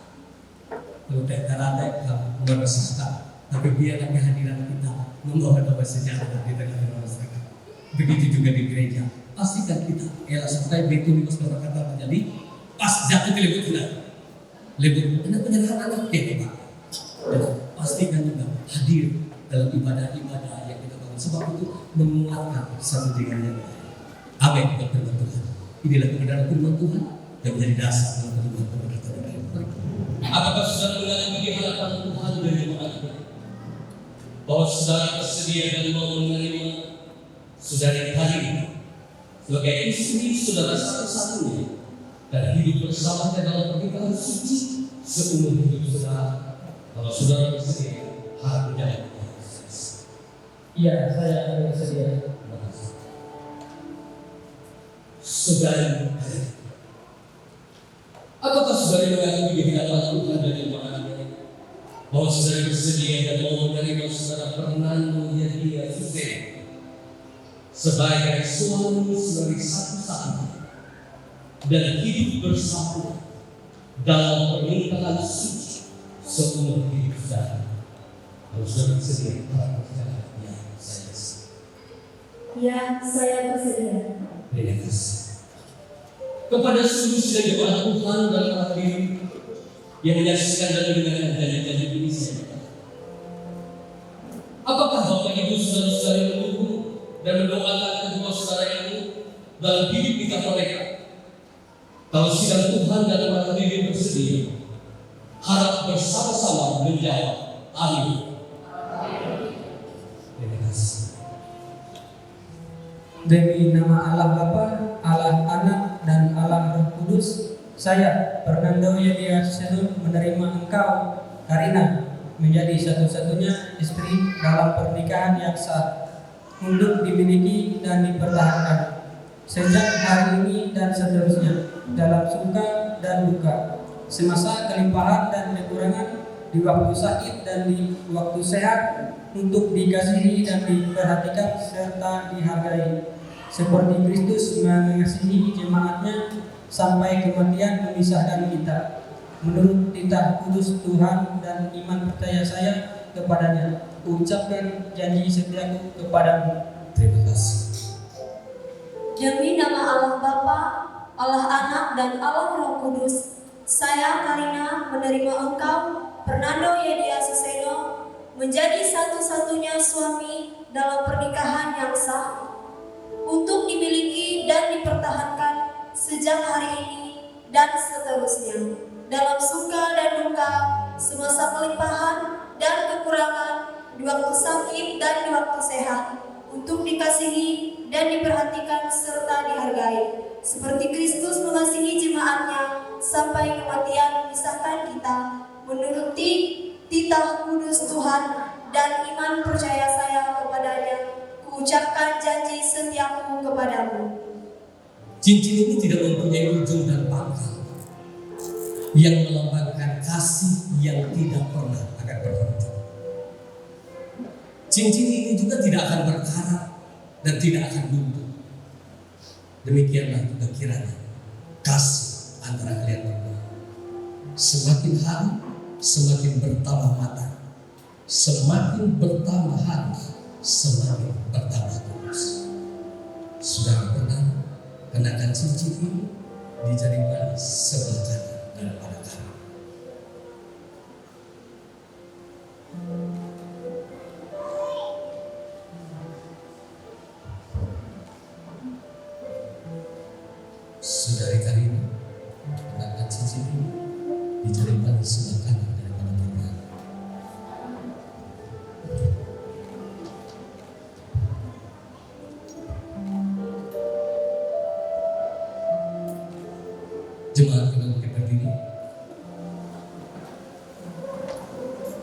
Kalau tak ada bukan sesat, tapi biarlah kehadiran kita membawa damai sejahtera di tengah masyarakat. Begitu juga di gereja. Pastikan kita, elah sampai betul di kata terjadi, pas jatuh ke lebut kita. Lebut, anak penyerahan anak kita, Pak. Dan pastikan juga hadir dalam ibadah-ibadah yang kita bangun. Sebab itu menguatkan satu dengan yang lain. Amin. Kita firman Tuhan. Inilah kebenaran firman Tuhan yang menjadi dasar dalam kehidupan kebenaran yang lain. Apakah saudara mengalami di hadapan Tuhan dari jemaat bahwa saudara bersedia dan mau menerima saudara yang hadir sebagai istri saudara satu-satunya dan hidup bersamanya dalam pernikahan suci seumur hidup saudara? Kalau saudara bersedia, harap menjawab. Iya, saya akan bersedia. Saudara, apakah saudara mengakui di hadapan Tuhan dan jemaatnya bahwa saudara bersedia dan mau menerima saudara Fernando Yadira Suseno sebagai suami saudari satu-satunya dan hidup bersama dalam pernikahan suci seumur hidup saudara? Kalau saudara bersedia, ya saya bersedia. Ya, saya bersedia. Terima kasih. Kepada seluruh sidang jemaat Tuhan dan hadirin yang menyaksikan dan mendengarkan janji-janji ini saya. Apakah Bapak Ibu saudara-saudara yang mendukung dan mendoakan kedua saudara ini dalam hidup kita mereka? Kalau sidang Tuhan dan para hadirin bersedia, harap bersama-sama menjawab amin. Terima kasih. Demi nama Allah Bapa, Allah Anak, dan Allah Roh Kudus, saya Fernando Yadira Suseno menerima engkau, Karina, menjadi satu-satunya istri dalam pernikahan yang sah, untuk dimiliki dan dipertahankan sejak hari ini dan seterusnya, dalam suka dan duka, semasa kelimpahan dan kekurangan, di waktu sakit dan di waktu sehat, untuk dikasihi dan diperhatikan serta dihargai, seperti Kristus mengasihi jemaatnya sampai kematian memisahkan kita. Menurut titah kudus Tuhan dan iman percaya saya kepadanya, ucapkan janji setiaku kepadamu. Terima kasih. Demi nama Allah Bapa, Allah Anak, dan Allah Roh Kudus, saya Karina menerima engkau, Fernando Yadira Suseno, menjadi satu-satunya suami dalam pernikahan yang sah, untuk dimiliki dan dipertahankan sejak hari ini dan seterusnya, dalam suka dan duka, semasa kelimpahan dan kekurangan, di waktu sakit dan di waktu sehat, untuk dikasihi dan diperhatikan serta dihargai, seperti Kristus mengasihi jemaatnya sampai kematian memisahkan kita, menuruti titah kudus Tuhan dan iman percaya saya kepadanya, kuucapkan janji setiaku kepadamu. Cincin ini tidak mempunyai ujung dan pangkal, yang melambangkan kasih yang tidak pernah akan berhenti. Cincin ini juga tidak akan berkarat dan tidak akan luntur. Demikianlah juga kiranya kasih antara kalian berdua semakin hari semakin bertambah matang, semakin bertambah hari semakin bertambah tulus. Saudara pernah kenakan cincin ini di jari manis sebelah kanan daripada kami. Saudari Karina kenakan cincin ini di jari manis sebelah kanan daripada kami. Jemaat kena bukit berdiri.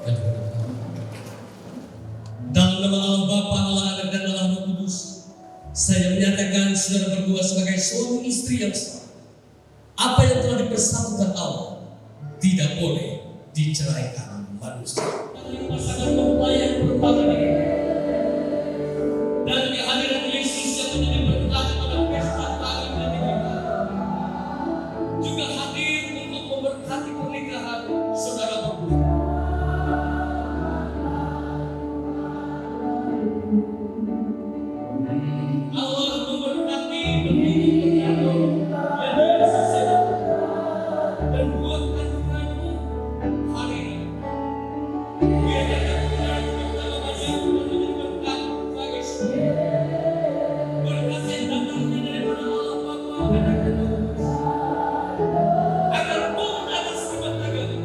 Maju ke depan. Dalam nama Allah Bapa, Allah Anak dan Allah Roh Kudus, saya menyatakan saudara berdua sebagai suami istri yang sah. Apa yang telah dipersatukan Allah tidak boleh diceraikan manusia. Pasangan mempelai yang pertama ini dan kehadiran Yesus yang menjadi berkat pada pesta kawin dan nikahan juga hadir untuk memberkati pernikahan saudara berdua. Allah memberkati pernikahanmu yang bersama dan buat kandunganmu hari ini. Biar dapat benar pertama masih menjadi berkat bagi semua. Berkat yang datangnya daripada Allah Bapa dan Anak dan Roh Kudus akan turun atas rumah tanggamu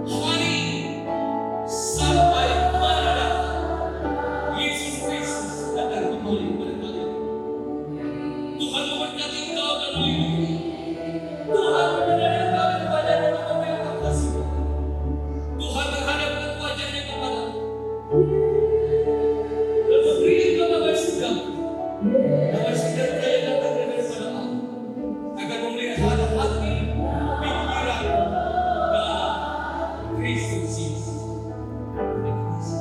hari ini sampai mana datang Yesus Kristus datang kembali kepada kalian. Tuhan memberkati engkau dan melindungi. Tuhan menyertai engkau dan wajahnya dan memberikan kasih. Tuhan menghadapkan wajahnya kepadamu dan memberi engkau damai sejahtera. Damai sejahtera yang datang daripada Allah akan memelihara hati, pikiran, dan Kristus Yesus. Terima kasih.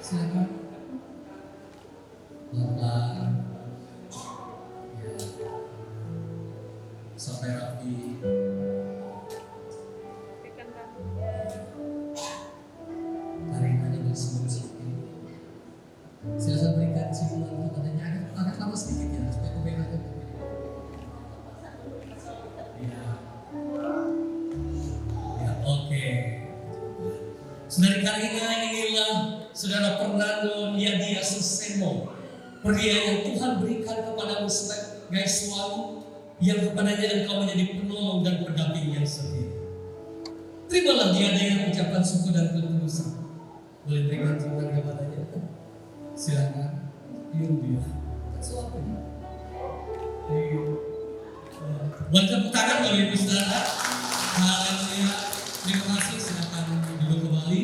Silakan. Pelan-pelan. Ya. Sampai rapi. Taringannya bersih sini. Silakan berikan simulan katanya agak lama sedikit ya supaya kebenaran. Ya. Ya, oke. Saudari Karina, inilah saudara Fernando Yadia Suseno, pria yang Tuhan berikan kepadamu sebagai suami, yang kepadanya engkau menjadi penolong dan pendamping yang setia. Terimalah dia dengan ucapan syukur dan ketulusan. Boleh berikan ciuman kepadanya. Silakan. Cium dia. Suatu. Buat tepuk tangan Bapak Ibu Saudara. Haleluya. Terima kasih. Silakan duduk kembali.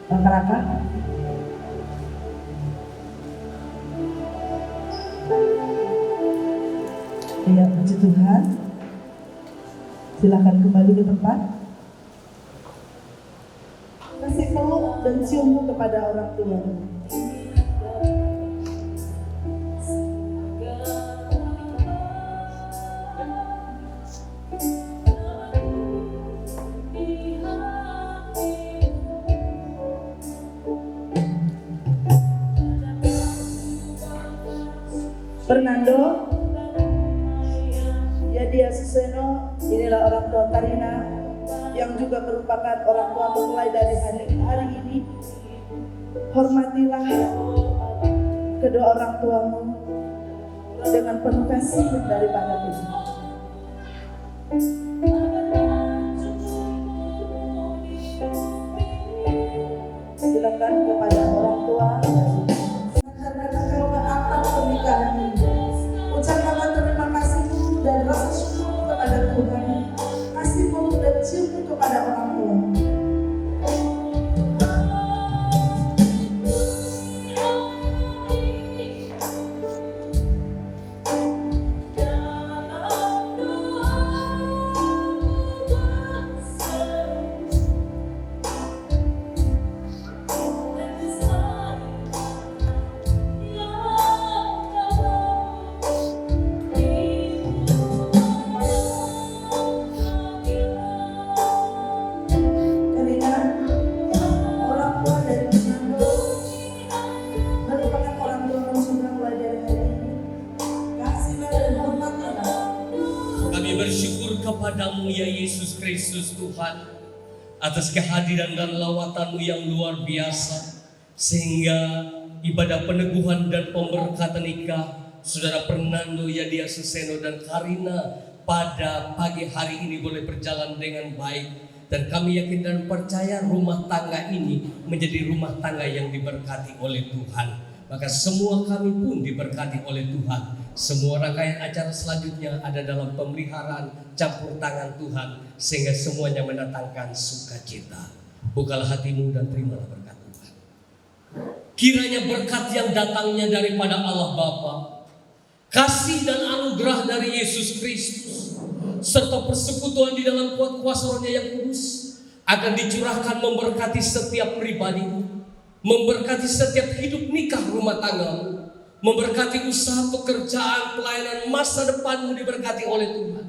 Raka-raka. Ya, puji Tuhan. Silakan kembali ke tempat. Kasih peluk dan cium kepada orang tua. Fernando Yadia Suseno, inilah orang tua Karina yang juga merupakan orang tua mulai dari hari ini. Hormatilah kedua orang tuamu dengan penuh kasih daripada Tuhan. Silakan kepada orang tua karena engkau mengangkat pernikahan ini. Ucapkanlah terima kasihmu dan rasa syukur kepada Tuhan. Kasihmu dan ciummu kepada orang tua. Kepadamu ya Yesus Kristus Tuhan, atas kehadiran dan lawatanmu yang luar biasa, sehingga ibadah peneguhan dan pemberkatan nikah Saudara Fernando Yadia Suseno dan Karina pada pagi hari ini boleh berjalan dengan baik. Dan kami yakin dan percaya rumah tangga ini menjadi rumah tangga yang diberkati oleh Tuhan. Maka semua kami pun diberkati oleh Tuhan. Semua rangkaian acara selanjutnya ada dalam pemeliharaan campur tangan Tuhan, sehingga semuanya mendatangkan sukacita. Bukalah hatimu dan terimalah berkat Tuhan. Kiranya berkat yang datangnya daripada Allah Bapa, kasih dan anugerah dari Yesus Kristus, serta persekutuan di dalam kuat kuasa Roh-Nya yang kudus akan dicurahkan memberkati setiap pribadi, memberkati setiap hidup nikah rumah tanggamu, memberkati usaha pekerjaan, pelayanan, masa depanmu diberkati oleh Tuhan.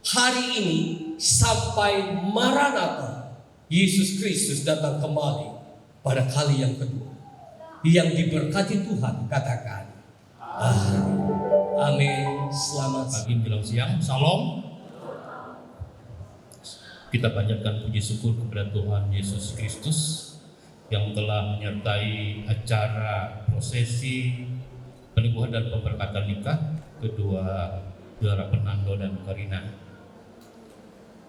Hari ini sampai Maranatha, Yesus Kristus datang kembali pada kali yang kedua. Yang diberkati Tuhan katakan amin. Amin. Selamat pagi menjelang siang. Salam. Kita panjatkan puji syukur kepada Tuhan Yesus Kristus yang telah menyertai acara prosesi peneguhan dan pemberkatan nikah kedua Saudara Fernando dan Karina.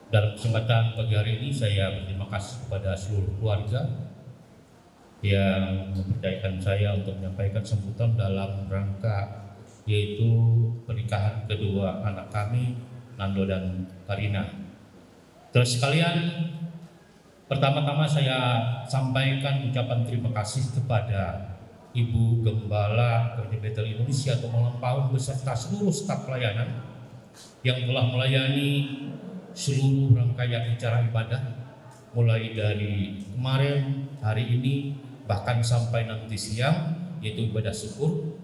Dalam kesempatan pagi hari ini saya berterima kasih kepada seluruh keluarga yang mempercayakan saya untuk menyampaikan sambutan dalam rangka yaitu pernikahan kedua anak kami, Nando dan Karina. Terus sekalian, pertama-tama saya sampaikan ucapan terima kasih kepada Ibu Gembala Gereja Bethel Indonesia atau Melampau beserta seluruh staf pelayanan yang telah melayani seluruh rangkaian acara ibadah mulai dari kemarin, hari ini, bahkan sampai nanti siang yaitu ibadah syukur.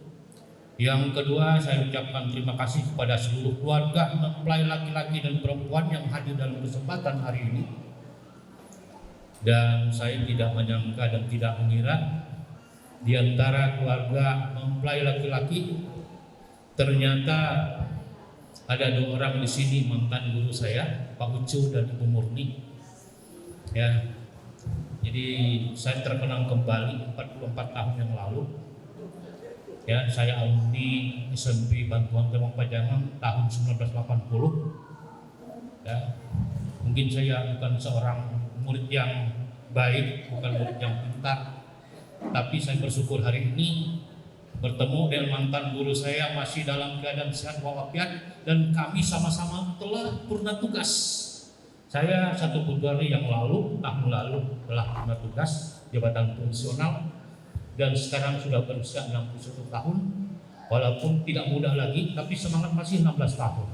Yang kedua, saya ucapkan terima kasih kepada seluruh keluarga mempelai laki-laki dan perempuan yang hadir dalam kesempatan hari ini. Dan saya tidak menyangka dan tidak mengira di antara keluarga mempelai laki-laki ternyata ada dua orang di sini mantan guru saya, Pak Ucu dan Ibu Murni. Ya, jadi saya terkenang kembali 44 tahun yang lalu. Ya, saya alumni SMP Bantuan Temang Pajangan tahun 1980. Ya, mungkin saya bukan seorang murid yang baik, bukan murid yang pintar, tapi saya bersyukur hari ini bertemu dengan mantan guru saya masih dalam keadaan sehat walafiat dan kami sama-sama telah purna tugas. Saya 1 Februari yang lalu, tahun lalu telah purna tugas jabatan fungsional dan sekarang sudah berusia 61 tahun. Walaupun tidak muda lagi, tapi semangat masih 16 tahun.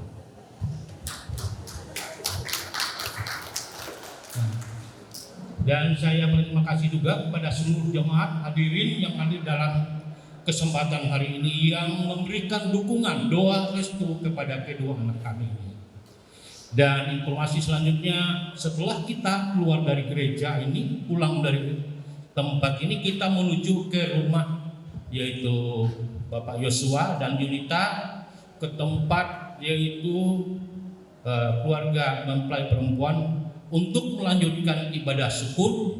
Dan saya berterima kasih juga kepada seluruh jemaat hadirin yang hadir dalam kesempatan hari ini yang memberikan dukungan, doa, restu kepada kedua anak kami ini. Dan informasi selanjutnya, setelah kita keluar dari gereja ini, pulang dari tempat ini, kita menuju ke rumah yaitu Bapak Yosua dan Yunita ke tempat yaitu keluarga mempelai perempuan untuk melanjutkan ibadah syukur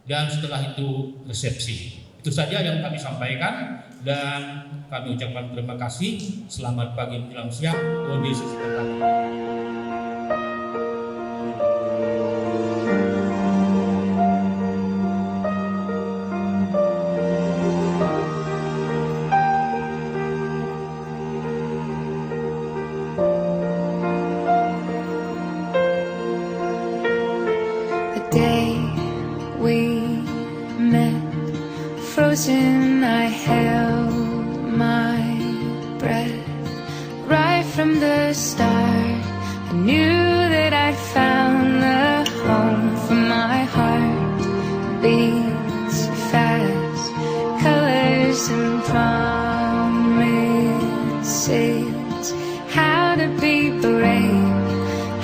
dan setelah itu resepsi. Itu saja yang kami sampaikan dan kami ucapkan terima kasih. Selamat pagi menjelang siang. Tuhan Yesus memberkati. Frozen, I held my breath. Right from the start, I knew that I'd found the home for my heart. Beats fast, colors and promises. How to be brave,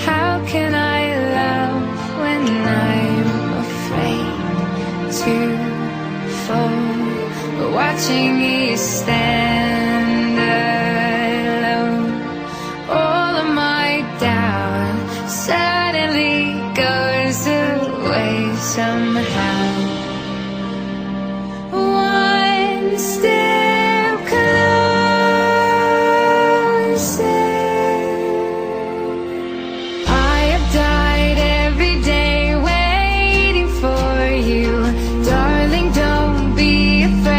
how can I love when I'm afraid to fall? Watching you stand alone, all of my doubt suddenly goes away somehow. One step closer. I have died every day waiting for you, darling. Don't be afraid.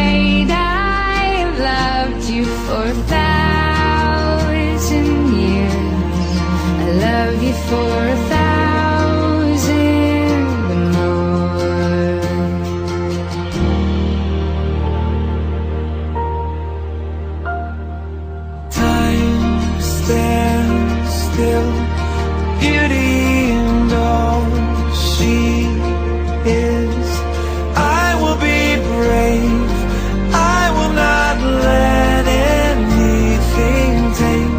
For 1,000 years, I love you for 1,000 more. Time stands still, beauty and all she is. I will be brave, I will not let anything take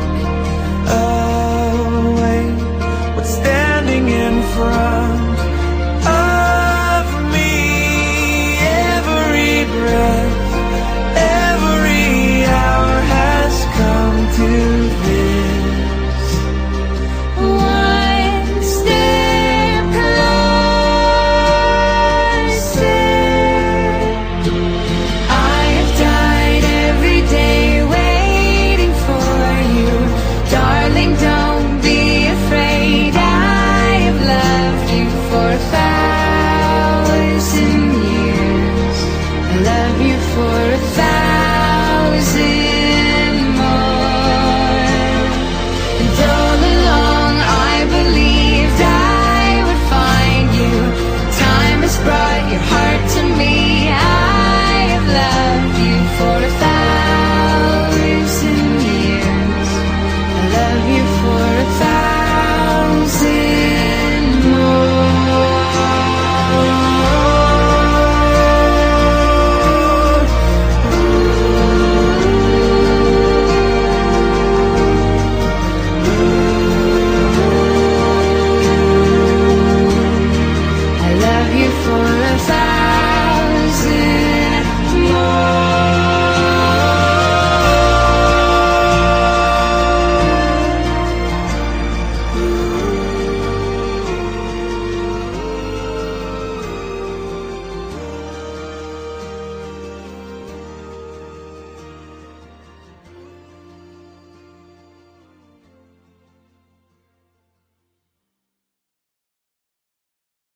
away what's standing in front of me. Every breath, every hour has come to this. One step closer. I have died every day waiting for you, darling. Don't be afraid. I have loved you for 1,000 years. I love you for 1,000 more.